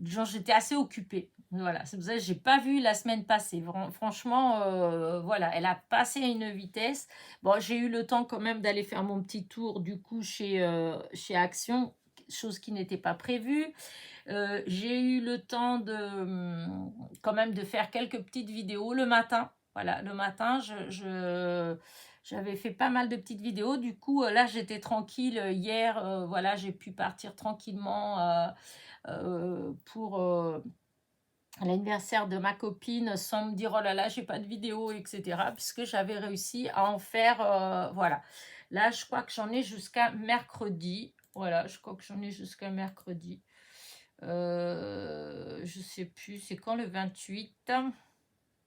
genre j'étais assez occupée voilà, c'est pour ça que j'ai pas vu la semaine passée. Franchement, voilà, elle a passé à une vitesse. Bon, j'ai eu le temps quand même d'aller faire mon petit tour du coup chez Action, chose qui n'était pas prévue. J'ai eu le temps de quand même de faire quelques petites vidéos le matin. Voilà, le matin, j'avais fait pas mal de petites vidéos. Du coup, là, j'étais tranquille. Hier, voilà, j'ai pu partir tranquillement pour l'anniversaire de ma copine sans me dire oh là là j'ai pas de vidéo etc puisque j'avais réussi à en faire voilà là je crois que j'en ai jusqu'à mercredi voilà je crois que j'en ai jusqu'à mercredi je sais plus c'est quand le 28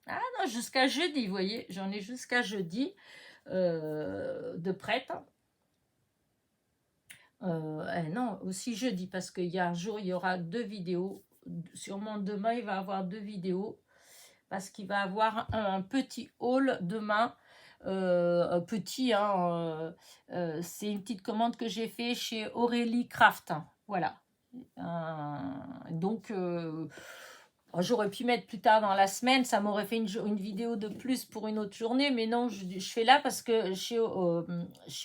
ah non jusqu'à jeudi vous voyez j'en ai jusqu'à jeudi de prête non aussi jeudi parce qu'il y a un jour il y aura 2 vidéos sûrement demain il va avoir 2 vidéos parce qu'il va avoir un petit haul demain petit hein, c'est une petite commande que j'ai fait chez Aurélie Craft hein, voilà donc j'aurais pu mettre plus tard dans la semaine, ça m'aurait fait une vidéo de plus pour une autre journée, mais non, je fais là parce que chez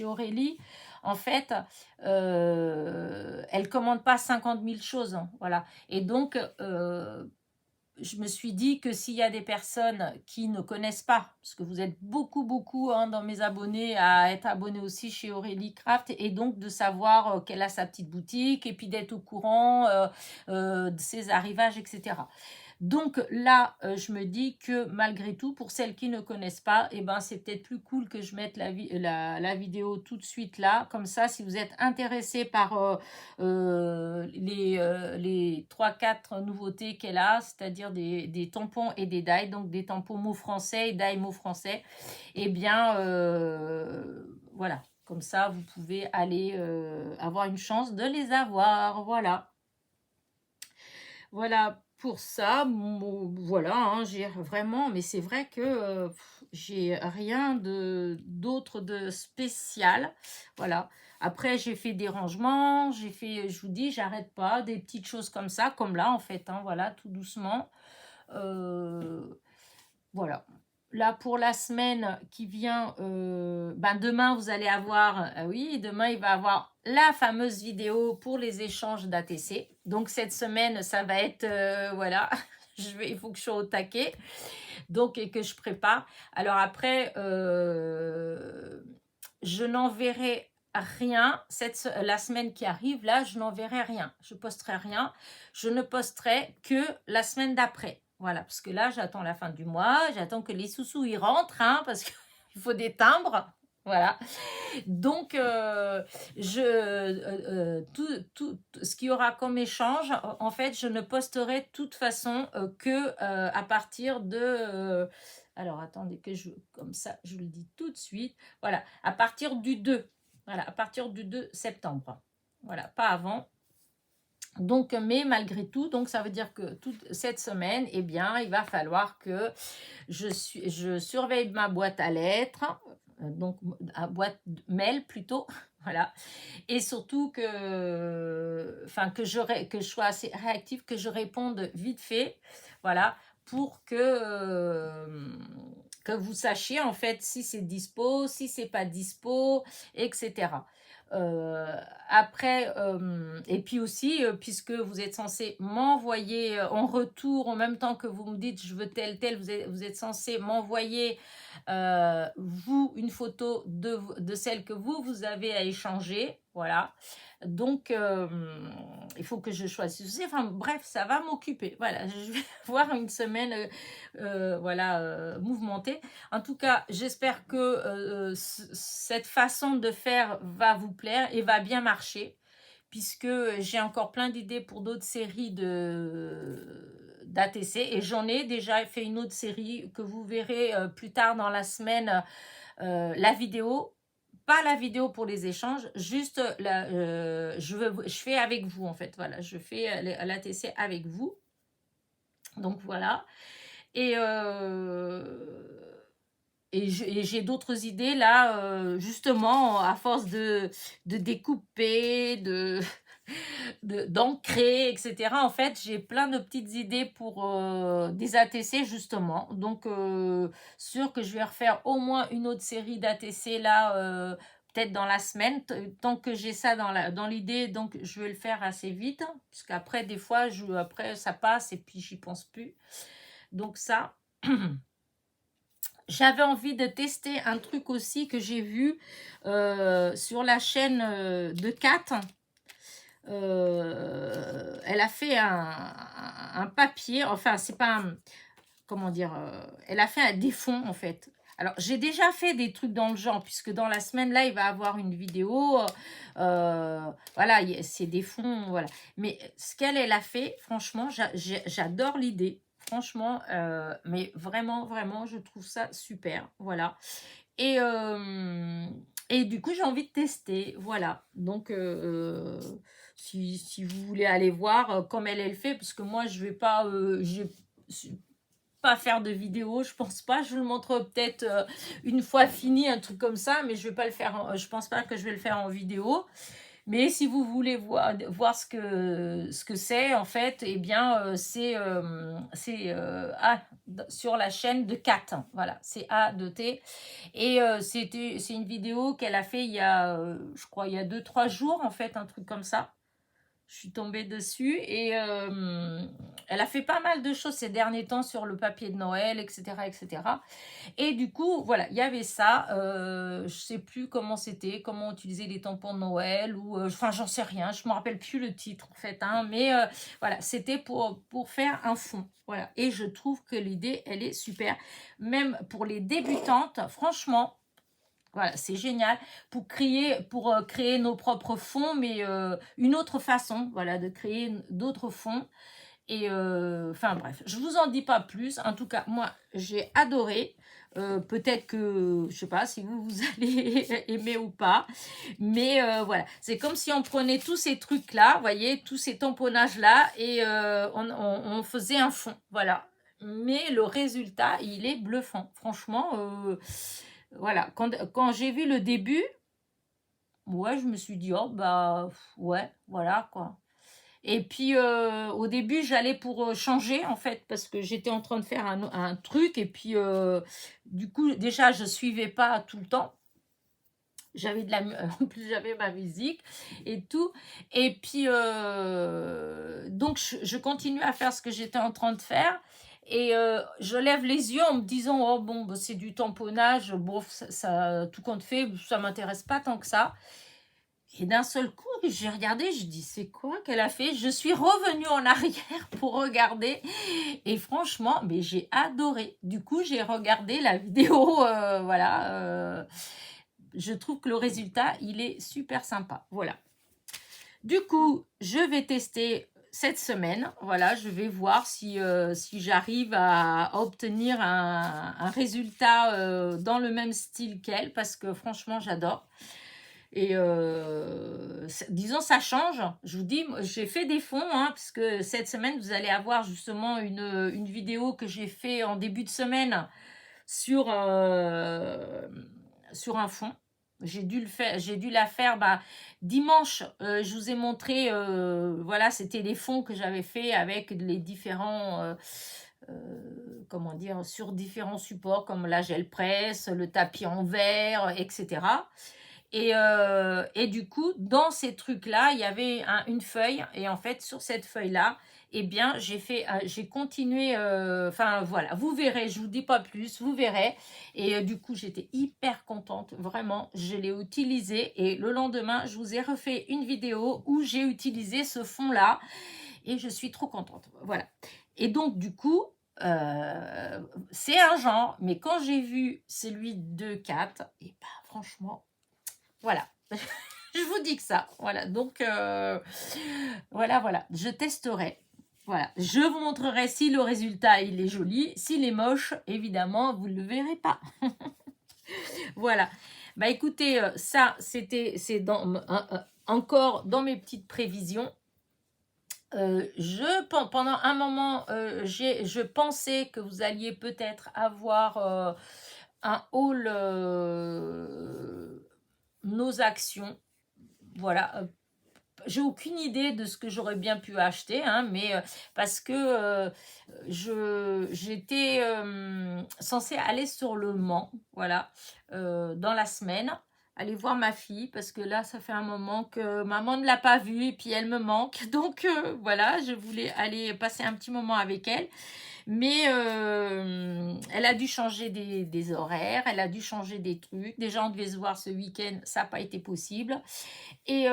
Aurélie, en fait, elle commande pas 50 000 choses, hein, voilà. Et donc, je me suis dit que s'il y a des personnes qui ne connaissent pas, parce que vous êtes beaucoup hein, dans mes abonnés à être abonnés aussi chez Aurélie Craft, et donc de savoir qu'elle a sa petite boutique, et puis d'être au courant de ses arrivages, etc. Donc là, je me dis que malgré tout, pour celles qui ne connaissent pas, eh ben, c'est peut-être plus cool que je mette la vidéo tout de suite là. Comme ça, si vous êtes intéressé par les 3-4 nouveautés qu'elle a, c'est-à-dire des tampons et des die, donc des tampons mots français et die mots français, eh bien, voilà. Comme ça, vous pouvez aller avoir une chance de les avoir. Voilà. Voilà pour ça. Voilà, hein, j'ai vraiment, mais c'est vrai que j'ai rien d'autre de spécial. Voilà. Après, j'ai fait des rangements, j'ai fait, je vous dis, j'arrête pas, des petites choses comme ça, comme là en fait, hein, voilà, tout doucement. Voilà. Là, pour la semaine qui vient, demain, vous allez avoir, oui, demain, il va avoir la fameuse vidéo pour les échanges d'ATC. Donc, cette semaine, ça va être, voilà, il faut que je sois au taquet, donc, et que je prépare. Alors après, je n'enverrai rien. La semaine qui arrive, là, je n'enverrai rien. Je posterai rien. Je ne posterai que la semaine d'après. Voilà, parce que là, j'attends la fin du mois, j'attends que les sous-sous y rentrent, hein, parce qu'il faut des timbres. Voilà. Donc, tout ce qu'il y aura comme échange, en fait, je ne posterai de toute façon que à partir de Alors, attendez que comme ça, je le dis tout de suite. Voilà, à partir du 2. Voilà, à partir du 2 septembre. Voilà, pas avant. Donc, mais malgré tout, donc ça veut dire que toute cette semaine, eh bien, il va falloir que je surveille ma boîte à lettres, donc à boîte mail plutôt, voilà. Et surtout enfin, que je sois assez réactive, que je réponde vite fait, voilà, pour que vous sachiez en fait si c'est dispo, si c'est pas dispo, etc. Euh, Après, et puis aussi, puisque vous êtes censé m'envoyer en retour, en même temps que vous me dites je veux tel, vous êtes censé m'envoyer vous une photo de celle que vous avez à échanger, voilà. Donc, il faut que je choisisse. Enfin, bref, ça va m'occuper. Voilà, je vais avoir une semaine voilà, mouvementée. En tout cas, j'espère que cette façon de faire va vous plaire et va bien marcher, puisque j'ai encore plein d'idées pour d'autres séries d'ATC et j'en ai déjà fait une autre série que vous verrez plus tard dans la semaine, la vidéo. Pas la vidéo pour les échanges, juste je fais avec vous en fait. Voilà, je fais l'ATC avec vous. Donc voilà. Et, j'ai d'autres idées là, justement, à force de découper, d'ancrer, etc. En fait, j'ai plein de petites idées pour des ATC, justement. Donc, sûr que je vais refaire au moins une autre série d'ATC là, peut-être dans la semaine. Tant que j'ai ça dans l'idée, donc je vais le faire assez vite. Parce qu'après, des fois, après, ça passe et puis j'y pense plus. Donc ça... J'avais envie de tester un truc aussi que j'ai vu sur la chaîne de Kat. Elle a fait un papier, enfin c'est pas un, comment dire, elle a fait des fonds en fait. Alors j'ai déjà fait des trucs dans le genre, puisque dans la semaine là il va avoir une vidéo, voilà, c'est des fonds, voilà. Mais ce qu'elle a fait, franchement, j'adore l'idée. Franchement, mais vraiment, vraiment, je trouve ça super. Voilà. Et, du coup, j'ai envie de tester. Voilà. Donc, si vous voulez aller voir comme elle le fait, parce que moi, je vais pas faire de vidéo, je pense pas. Je vous le montre peut-être une fois fini, un truc comme ça, mais je vais pas le faire. Je pense pas que je vais le faire en vidéo. Mais si vous voulez voir ce que c'est, en fait, eh bien, c'est sur la chaîne de Kat. Voilà, c'est A2T. Et c'est une vidéo qu'elle a fait il y a, je crois, il y a 2-3 jours, en fait, un truc comme ça. Je suis tombée dessus et elle a fait pas mal de choses ces derniers temps sur le papier de Noël, etc., etc. Et du coup, voilà, il y avait ça. Je sais plus comment c'était, comment utiliser les tampons de Noël ou, enfin, j'en sais rien. Je me rappelle plus le titre en fait, hein, mais voilà, c'était pour faire un fond. Voilà, et je trouve que l'idée, elle est super, même pour les débutantes. Franchement. Voilà, c'est génial pour créer nos propres fonds, mais une autre façon, voilà, de créer d'autres fonds. Et enfin bref, je vous en dis pas plus. En tout cas, moi, j'ai adoré. Peut-être que, je sais pas si vous allez aimer ou pas. Mais voilà, c'est comme si on prenait tous ces trucs-là, vous voyez, tous ces tamponnages-là, et on faisait un fond. Voilà. Mais le résultat, il est bluffant. Franchement, voilà. Quand j'ai vu le début, ouais, je me suis dit, oh, bah, ouais, voilà, quoi. Et puis, au début, j'allais pour changer, en fait, parce que j'étais en train de faire un truc. Et puis, du coup, déjà, je suivais pas tout le temps. J'avais en plus, j'avais ma musique et tout. Et puis, donc, je continue à faire ce que j'étais en train de faire. Et je lève les yeux en me disant, oh bon, bah, c'est du tamponnage. Bon, tout compte fait, ça m'intéresse pas tant que ça. Et d'un seul coup, j'ai regardé, je dis, c'est quoi qu'elle a fait? Je suis revenue en arrière pour regarder. Et franchement, mais j'ai adoré. Du coup, j'ai regardé la vidéo, voilà. Je trouve que le résultat, il est super sympa. Voilà. Du coup, je vais tester cette semaine, voilà, je vais voir si j'arrive à obtenir un résultat dans le même style qu'elle, parce que franchement, j'adore. Et disons, ça change. Je vous dis, j'ai fait des fonds, hein, parce que cette semaine, vous allez avoir justement une vidéo que j'ai fait en début de semaine sur, sur un fond. J'ai dû la faire dimanche. Je vous ai montré, voilà, c'était les fonds que j'avais fait avec les différents, comment dire, sur différents supports comme la gel presse, le tapis en verre, etc. Et du coup, dans ces trucs-là, il y avait une feuille. Et en fait, sur cette feuille-là, eh bien, j'ai continué. Enfin, voilà, vous verrez, je vous dis pas plus, vous verrez. Et du coup, j'étais hyper contente, vraiment. Je l'ai utilisé. Et le lendemain, je vous ai refait une vidéo où j'ai utilisé ce fond-là. Et je suis trop contente. Voilà. Et donc, du coup, c'est un genre. Mais quand j'ai vu celui de 4, et ben, franchement, voilà, je vous dis que ça. Voilà, donc voilà, je testerai. Voilà, je vous montrerai si le résultat il est joli. S'il est moche, évidemment, vous ne le verrez pas. Voilà. Bah écoutez, ça, c'est encore dans mes petites prévisions. Pendant un moment, je pensais que vous alliez peut-être avoir un haul nos actions. Voilà. J'ai aucune idée de ce que j'aurais bien pu acheter, hein, mais parce que j'étais censée aller sur le Mans, voilà, dans la semaine, aller voir ma fille, parce que là, ça fait un moment que maman ne l'a pas vue et puis elle me manque. Donc voilà, je voulais aller passer un petit moment avec elle. Mais elle a dû changer des horaires, elle a dû changer des trucs. Déjà, on devait se voir ce week-end, ça n'a pas été possible. Et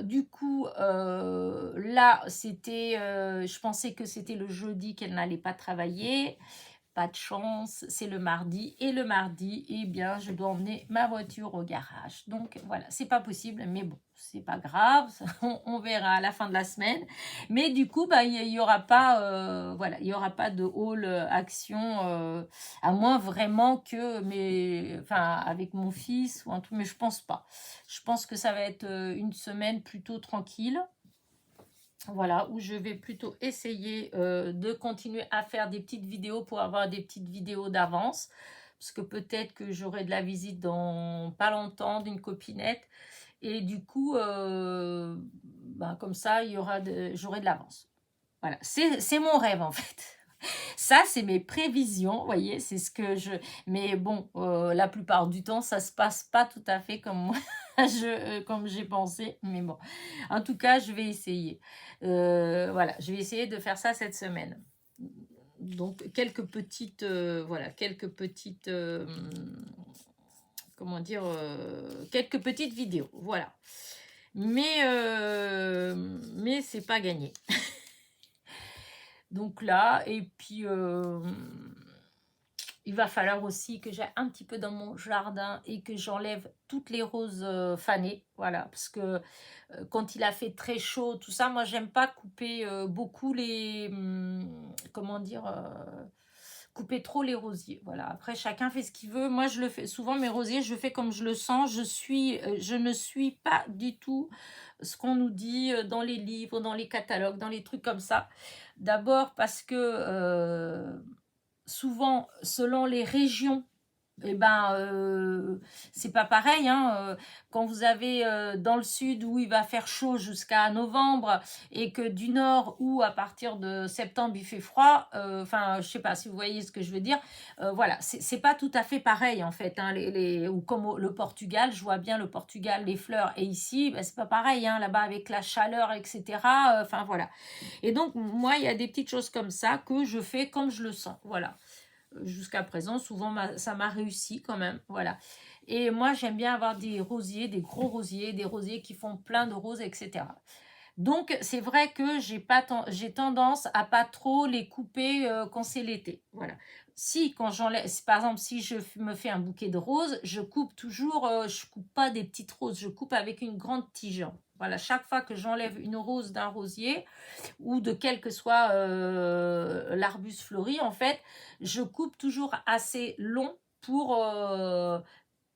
du coup, là, je pensais que c'était le jeudi qu'elle n'allait pas travailler. Pas de chance, c'est le mardi. Et le mardi, eh bien, je dois emmener ma voiture au garage. Donc voilà, c'est pas possible, mais bon, c'est pas grave. On verra à la fin de la semaine. Mais du coup, il y aura pas, voilà, il y aura pas de haul action, à moins vraiment que, enfin, avec mon fils ou un truc. Mais je pense pas. Je pense que ça va être une semaine plutôt tranquille. Voilà, où je vais plutôt essayer de continuer à faire des petites vidéos pour avoir des petites vidéos d'avance. Parce que peut-être que j'aurai de la visite dans pas longtemps d'une copinette. Et du coup, comme ça, j'aurai de l'avance. Voilà, c'est mon rêve en fait. Ça, c'est mes prévisions, vous voyez, c'est ce que je... Mais bon, la plupart du temps, ça se passe pas tout à fait comme moi, comme j'ai pensé. Mais bon, en tout cas, je vais essayer. Voilà, je vais essayer de faire ça cette semaine. Donc, quelques petites... voilà, quelques petites... comment dire quelques petites vidéos, voilà. Mais c'est pas gagné. Donc là, et puis il va falloir aussi que j'aille un petit peu dans mon jardin et que j'enlève toutes les roses fanées, voilà, parce que quand il a fait très chaud, tout ça, moi j'aime pas couper beaucoup les, comment dire, couper trop les rosiers, voilà. Après chacun fait ce qu'il veut. Moi je le fais souvent, mes rosiers, je fais comme je le sens. Je ne suis pas du tout ce qu'on nous dit dans les livres, dans les catalogues, dans les trucs comme ça. D'abord parce que souvent, selon les régions, eh ben, c'est pas pareil, hein. Quand vous avez dans le sud où il va faire chaud jusqu'à novembre et que du nord où à partir de septembre il fait froid, enfin je sais pas si vous voyez ce que je veux dire, voilà, c'est pas tout à fait pareil en fait, hein, ou comme le Portugal, je vois bien le Portugal, les fleurs, et ici ben, c'est pas pareil, hein, là-bas avec la chaleur, etc. Enfin voilà. Et donc moi il y a des petites choses comme ça que je fais comme je le sens, voilà. Jusqu'à présent, souvent, ça m'a réussi quand même, voilà. Et moi, j'aime bien avoir des rosiers, des gros rosiers, des rosiers qui font plein de roses, etc. Donc, c'est vrai que j'ai tendance à pas trop les couper quand c'est l'été. Voilà. Si, quand j'enlève, par exemple, si je me fais un bouquet de roses, je coupe toujours, je coupe pas des petites roses, je coupe avec une grande tige. Voilà, chaque fois que j'enlève une rose d'un rosier ou de quel que soit l'arbuste fleuri, en fait, je coupe toujours assez long pour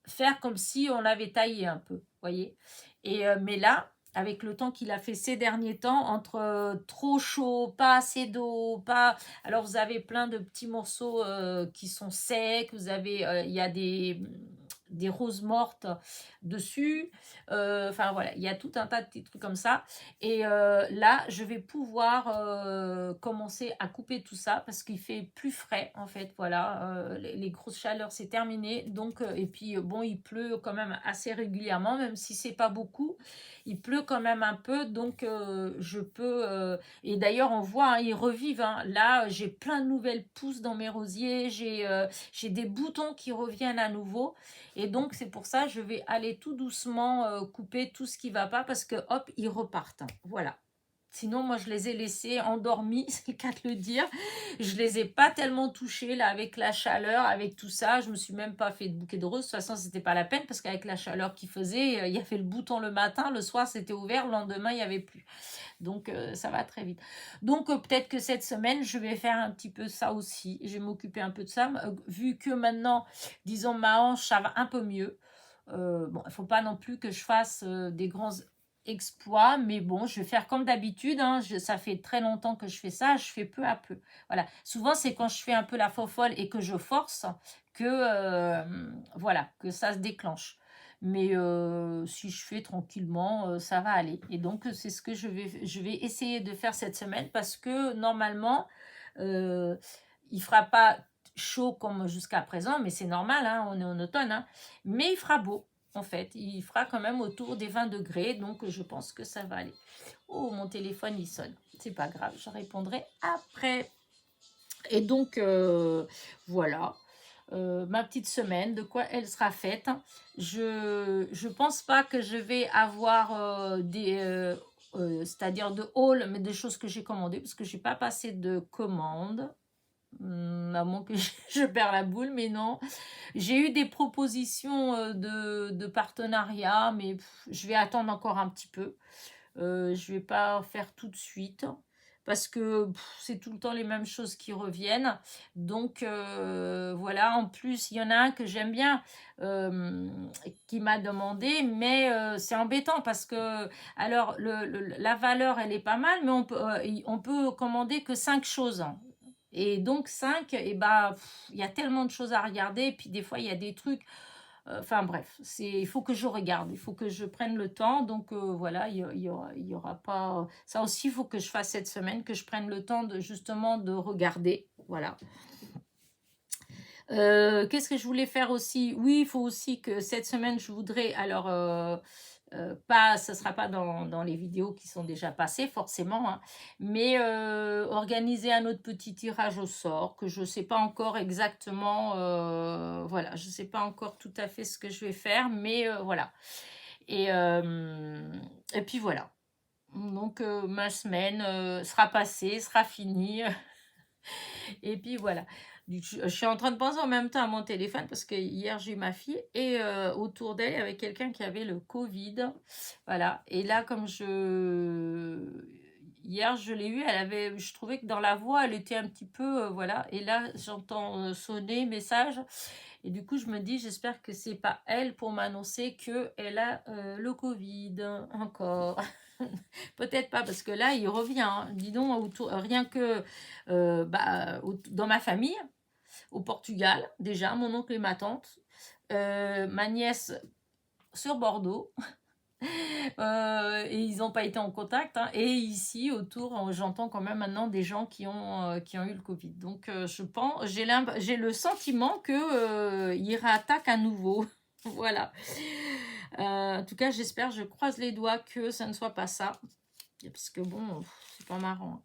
faire comme si on l'avait taillé un peu, voyez. Mais là, avec le temps qu'il a fait ces derniers temps, entre trop chaud, pas assez d'eau, pas... Alors, vous avez plein de petits morceaux qui sont secs, vous avez, il y a des roses mortes dessus. Enfin, voilà, il y a tout un tas de petits trucs comme ça. Et là, je vais pouvoir commencer à couper tout ça parce qu'il fait plus frais, en fait. Voilà, les grosses chaleurs, c'est terminé. Donc, et puis, bon, il pleut quand même assez régulièrement, même si c'est pas beaucoup. Il pleut quand même un peu, donc je peux... Et d'ailleurs, on voit, hein, ils revivent. Hein. Là, j'ai plein de nouvelles pousses dans mes rosiers. J'ai des boutons qui reviennent à nouveau. Et donc, c'est pour ça je vais aller tout doucement couper tout ce qui va pas parce que, hop, ils repartent. Voilà. Sinon, moi, je les ai laissés endormis, c'est le cas de le dire. Je les ai pas tellement touchés, là, avec la chaleur, avec tout ça. Je me suis même pas fait de bouquet de roses. De toute façon, c'était pas la peine parce qu'avec la chaleur qu'il faisait, il y avait le bouton le matin, le soir, c'était ouvert, le lendemain, il n'y avait plus. Donc, ça va très vite. Donc, peut-être que cette semaine, je vais faire un petit peu ça aussi. Je vais m'occuper un peu de ça. Vu que maintenant, disons, ma hanche, ça va un peu mieux. Bon, il ne faut pas non plus que je fasse des grands exploits, mais bon, je vais faire comme d'habitude. Hein, ça fait très longtemps que je fais ça. Je fais peu à peu. Voilà. Souvent, c'est quand je fais un peu la fofolle et que je force que, voilà, que ça se déclenche. Mais si je fais tranquillement, ça va aller. Et donc, c'est ce que je vais essayer de faire cette semaine parce que normalement, il fera pas chaud comme jusqu'à présent, mais c'est normal, hein, on est en automne. Hein, mais il fera beau, en fait. Il fera quand même autour des 20 degrés, donc je pense que ça va aller. Oh, mon téléphone, il sonne. C'est pas grave, je répondrai après. Et donc, voilà. Ma petite semaine, de quoi elle sera faite. Je pense pas que je vais avoir c'est-à-dire de haul, mais des choses que j'ai commandées, parce que j'ai pas passé de commandes. À moins que je perds la boule, mais non. J'ai eu des propositions de partenariat, mais je vais attendre encore un petit peu. Je vais pas faire tout de suite parce que c'est tout le temps les mêmes choses qui reviennent. Donc voilà, en plus, il y en a un que j'aime bien euh, qui m'a demandé, mais c'est embêtant parce que alors la valeur, elle est pas mal, mais on peut commander que 5 choses. Et donc 5, et bah, il y a tellement de choses à regarder, et puis des fois, il y a des trucs. Enfin bref, il faut que je regarde, il faut que je prenne le temps. Donc voilà, il y aura pas... Ça aussi, il faut que je fasse cette semaine, que je prenne le temps de justement de regarder. Voilà. Qu'est-ce que je voulais faire aussi? Oui, il faut aussi que cette semaine, je voudrais... Alors, pas, ce ne sera pas dans les vidéos qui sont déjà passées, forcément, hein, mais organiser un autre petit tirage au sort, que je ne sais pas encore exactement... voilà, je ne sais pas encore tout à fait ce que je vais faire, mais voilà. Et puis voilà. Donc, ma semaine sera passée, sera finie. Et puis voilà. Je suis en train de penser en même temps à mon téléphone parce que hier j'ai eu ma fille et autour d'elle il y avait quelqu'un qui avait le Covid. Voilà. Et là, hier je l'ai eu, je trouvais que dans la voix elle était un petit peu, voilà. Et là j'entends sonner message et du coup je me dis j'espère que c'est pas elle pour m'annoncer que elle a le Covid encore. Peut-être pas, parce que là, il revient. Hein. Dis donc, rien que dans ma famille, au Portugal, déjà, mon oncle et ma tante, ma nièce sur Bordeaux, et ils n'ont pas été en contact. Hein. Et ici, autour, j'entends quand même maintenant des gens qui ont eu le Covid. Donc, je pense, j'ai le sentiment qu'il réattaque à nouveau. Voilà. En tout cas, j'espère, je croise les doigts que ça ne soit pas ça. Parce que bon, c'est pas marrant.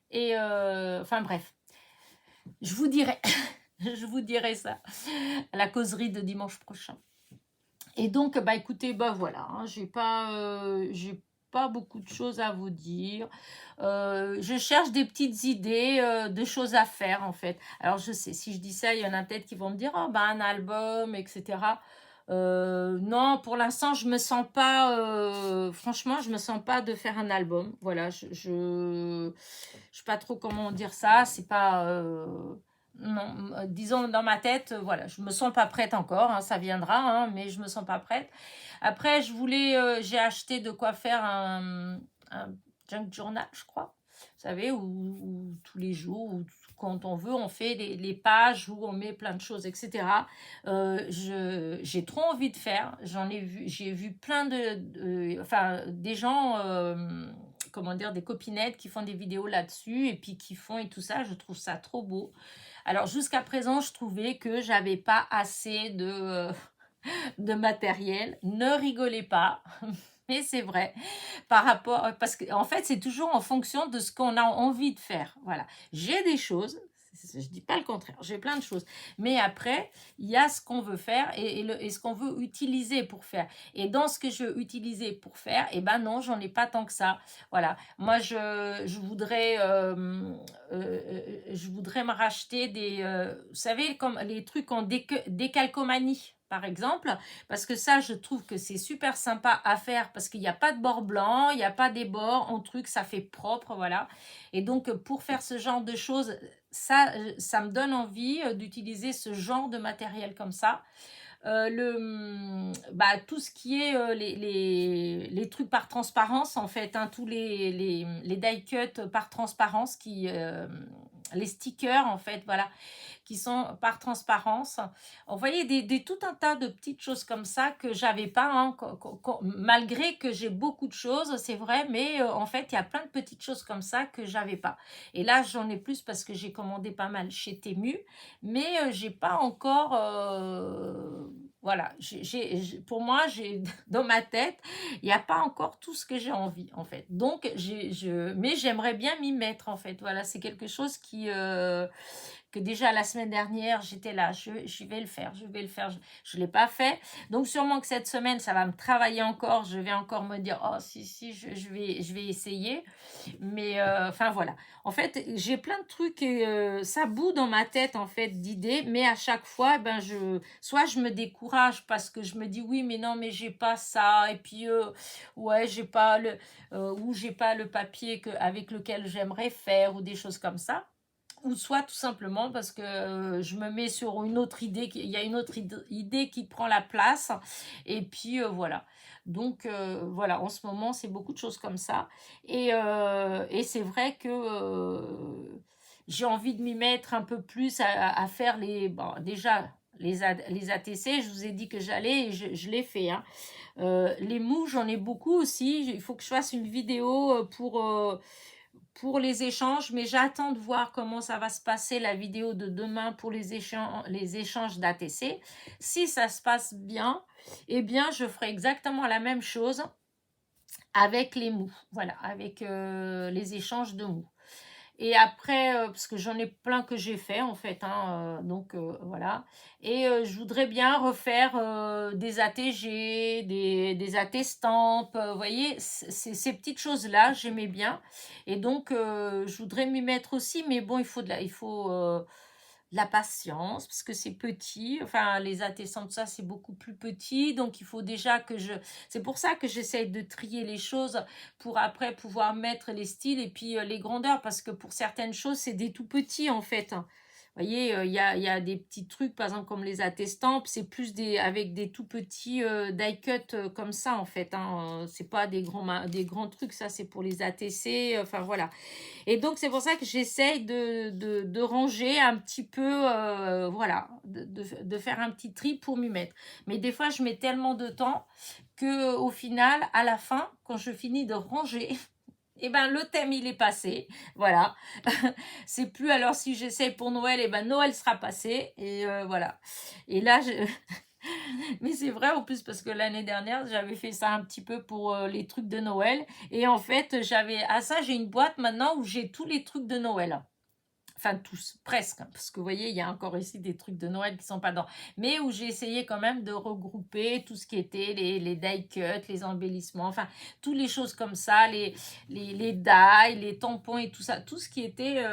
Et enfin bref, je vous dirai, je vous dirai ça à la causerie de dimanche prochain. Et donc, bah écoutez, bah voilà, hein, j'ai pas beaucoup de choses à vous dire. Je cherche des petites idées de choses à faire, en fait. Alors, je sais, si je dis ça, il y en a peut-être qui vont me dire, oh, bah, un album, etc. Non, pour l'instant, je me sens pas, franchement, je me sens pas de faire un album. Voilà, je sais pas trop comment dire ça. C'est pas, non, disons dans ma tête, voilà, je me sens pas prête encore. Hein, ça viendra, hein, mais je me sens pas prête. Après, j'ai acheté de quoi faire un junk journal, je crois. Vous savez, où tous les jours, où quand on veut, on fait les pages où on met plein de choses, etc. J'ai trop envie de faire. J'ai vu plein enfin, des gens, comment dire, des copinettes qui font des vidéos là-dessus et puis qui font et tout ça. Je trouve ça trop beau. Alors, jusqu'à présent, je trouvais que j'avais pas assez de matériel. Ne rigolez pas. Mais c'est vrai, parce qu'en fait, c'est toujours en fonction de ce qu'on a envie de faire. Voilà. J'ai des choses, je dis pas le contraire, j'ai plein de choses. Mais après, il y a ce qu'on veut faire et ce qu'on veut utiliser pour faire. Et dans ce que je veux utiliser pour faire, eh ben non, j'en ai pas tant que ça. Voilà. Moi, je voudrais me racheter vous savez, comme les trucs en décalcomanie, par exemple, parce que ça, je trouve que c'est super sympa à faire parce qu'il n'y a pas de bord blanc, il n'y a pas des bords en truc, ça fait propre, voilà. Et donc, pour faire ce genre de choses, ça me donne envie d'utiliser ce genre de matériel comme ça. Tout ce qui est les trucs par transparence, en fait, hein, tous les die cuts par transparence, les stickers, en fait, voilà, qui sont par transparence. Vous voyez, tout un tas de petites choses comme ça que j'avais pas, hein, malgré que j'ai beaucoup de choses, c'est vrai, mais en fait, il y a plein de petites choses comme ça que j'avais pas. Et là, j'en ai plus parce que j'ai commandé pas mal chez Temu, mais j'ai pas encore... voilà, pour moi, dans ma tête, il n'y a pas encore tout ce que j'ai envie, en fait. Donc, mais j'aimerais bien m'y mettre, en fait. Voilà, c'est quelque chose que déjà la semaine dernière, j'étais là, je vais le faire, je vais le faire. Je ne l'ai pas fait. Donc, sûrement que cette semaine, ça va me travailler encore. Je vais encore me dire, oh, si, je vais essayer. Mais, enfin, voilà. En fait, j'ai plein de trucs et ça bout dans ma tête, en fait, d'idées. Mais à chaque fois, ben, soit je me décourage parce que je me dis, oui, mais non, mais j'ai pas ça. Et puis, ouais, j'ai pas le papier avec lequel j'aimerais faire ou des choses comme ça. Ou soit tout simplement parce que je me mets sur une autre idée, il y a une autre idée qui prend la place. Et puis voilà. Donc voilà, en ce moment, c'est beaucoup de choses comme ça. Et c'est vrai que j'ai envie de m'y mettre un peu plus à faire déjà les ATC. Je vous ai dit que j'allais et je l'ai fait. Hein. Les mous, j'en ai beaucoup aussi. Il faut que je fasse une vidéo pour les échanges, mais j'attends de voir comment ça va se passer la vidéo de demain pour les échanges d'ATC. Si ça se passe bien, eh bien, je ferai exactement la même chose avec les mous, voilà, avec les échanges de mous. Et après, parce que j'en ai plein que j'ai fait en fait, hein, donc voilà. Et je voudrais bien refaire des ATG, des AT Stamp, vous voyez, ces petites choses-là, j'aimais bien. Et donc, je voudrais m'y mettre aussi, mais bon, il faut de la patience, parce que c'est petit, enfin, les AT Stamp, ça, c'est beaucoup plus petit, donc il faut déjà c'est pour ça que j'essaye de trier les choses pour après pouvoir mettre les styles et puis les grandeurs, parce que pour certaines choses, c'est des tout petits en fait. Vous voyez, il y a des petits trucs, par exemple, comme les attestants, c'est plus avec des tout petits die cut comme ça, en fait. Hein. C'est pas des grands trucs, ça, c'est pour les ATC, enfin, voilà. Et donc, c'est pour ça que j'essaye de ranger un petit peu, voilà, de faire un petit tri pour m'y mettre. Mais des fois, je mets tellement de temps qu'au final, à la fin, quand je finis de ranger, eh ben, le thème, il est passé. Voilà. C'est plus alors si j'essaye pour Noël, eh ben, Noël sera passé. Et voilà. Et là, mais c'est vrai en plus parce que l'année dernière, j'avais fait ça un petit peu pour les trucs de Noël. Et en fait, j'ai une boîte maintenant où j'ai tous les trucs de Noël. enfin tous, presque, hein, parce que vous voyez, il y a encore ici des trucs de Noël qui sont pas dedans, mais où j'ai essayé quand même de regrouper tout ce qui était les die cuts, les embellissements, enfin, toutes les choses comme ça, les die, les tampons et tout ça, tout ce qui était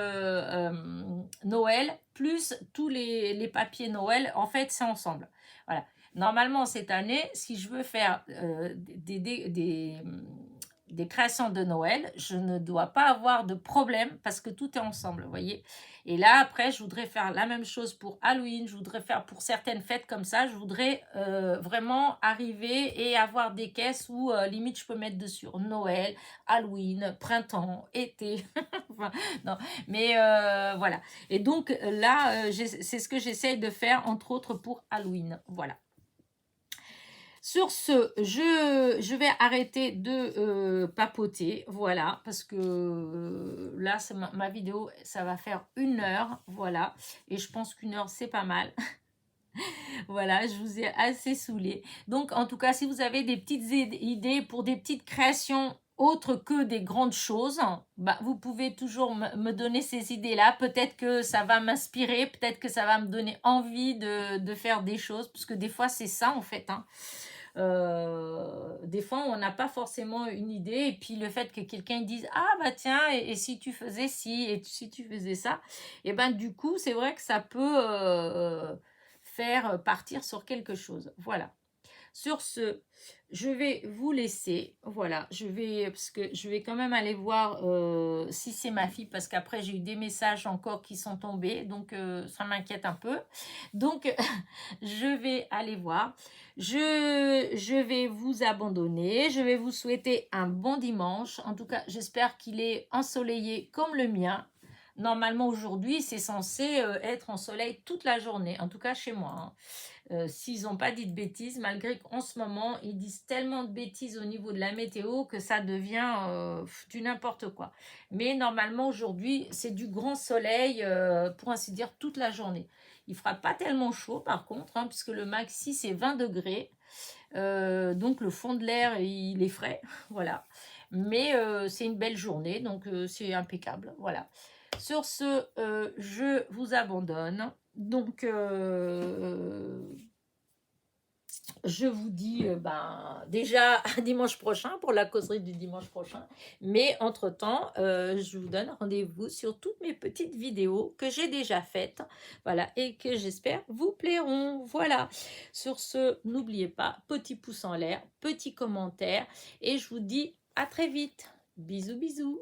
Noël, plus tous les papiers Noël, en fait, c'est ensemble. Voilà. Normalement, cette année, si je veux faire des créations de Noël, je ne dois pas avoir de problème parce que tout est ensemble, vous voyez. Et là, après, je voudrais faire la même chose pour Halloween, je voudrais faire pour certaines fêtes comme ça, je voudrais vraiment arriver et avoir des caisses où limite je peux mettre dessus Noël, Halloween, printemps, été, enfin, non, mais voilà. Et donc là, c'est ce que j'essaye de faire, entre autres pour Halloween, voilà. Sur ce, je vais arrêter de papoter, voilà, parce que là, ma vidéo, ça va faire 1 heure, voilà, et je pense qu'1 heure, c'est pas mal. Voilà, je vous ai assez saoulé. Donc, en tout cas, si vous avez des petites idées pour des petites créations autres que des grandes choses, bah, vous pouvez toujours me donner ces idées-là. Peut-être que ça va m'inspirer, peut-être que ça va me donner envie de faire des choses, parce que des fois, c'est ça, en fait, hein. Des fois on n'a pas forcément une idée et puis le fait que quelqu'un dise ah bah tiens et si tu faisais ci et si tu faisais ça, et ben du coup c'est vrai que ça peut faire partir sur quelque chose, voilà. Sur ce, je vais vous laisser. Voilà, parce que je vais quand même aller voir si c'est ma fille, parce qu'après j'ai eu des messages encore qui sont tombés, donc ça m'inquiète un peu. Donc, je vais aller voir. Je vais vous abandonner. Je vais vous souhaiter un bon dimanche. En tout cas, j'espère qu'il est ensoleillé comme le mien. Normalement, aujourd'hui, c'est censé être en soleil toute la journée, en tout cas chez moi, hein. S'ils n'ont pas dit de bêtises, malgré qu'en ce moment, ils disent tellement de bêtises au niveau de la météo que ça devient du n'importe quoi. Mais normalement, aujourd'hui, c'est du grand soleil, pour ainsi dire, toute la journée. Il ne fera pas tellement chaud, par contre, hein, puisque le maxi, c'est 20 degrés. Donc, le fond de l'air, il est frais, voilà. Mais c'est une belle journée, donc c'est impeccable, voilà. Sur ce, je vous abandonne. Donc, je vous dis déjà à dimanche prochain pour la causerie du dimanche prochain. Mais entre-temps, je vous donne rendez-vous sur toutes mes petites vidéos que j'ai déjà faites. Voilà, et que j'espère vous plairont. Voilà. Sur ce, n'oubliez pas, petit pouce en l'air, petit commentaire. Et je vous dis à très vite. Bisous, bisous.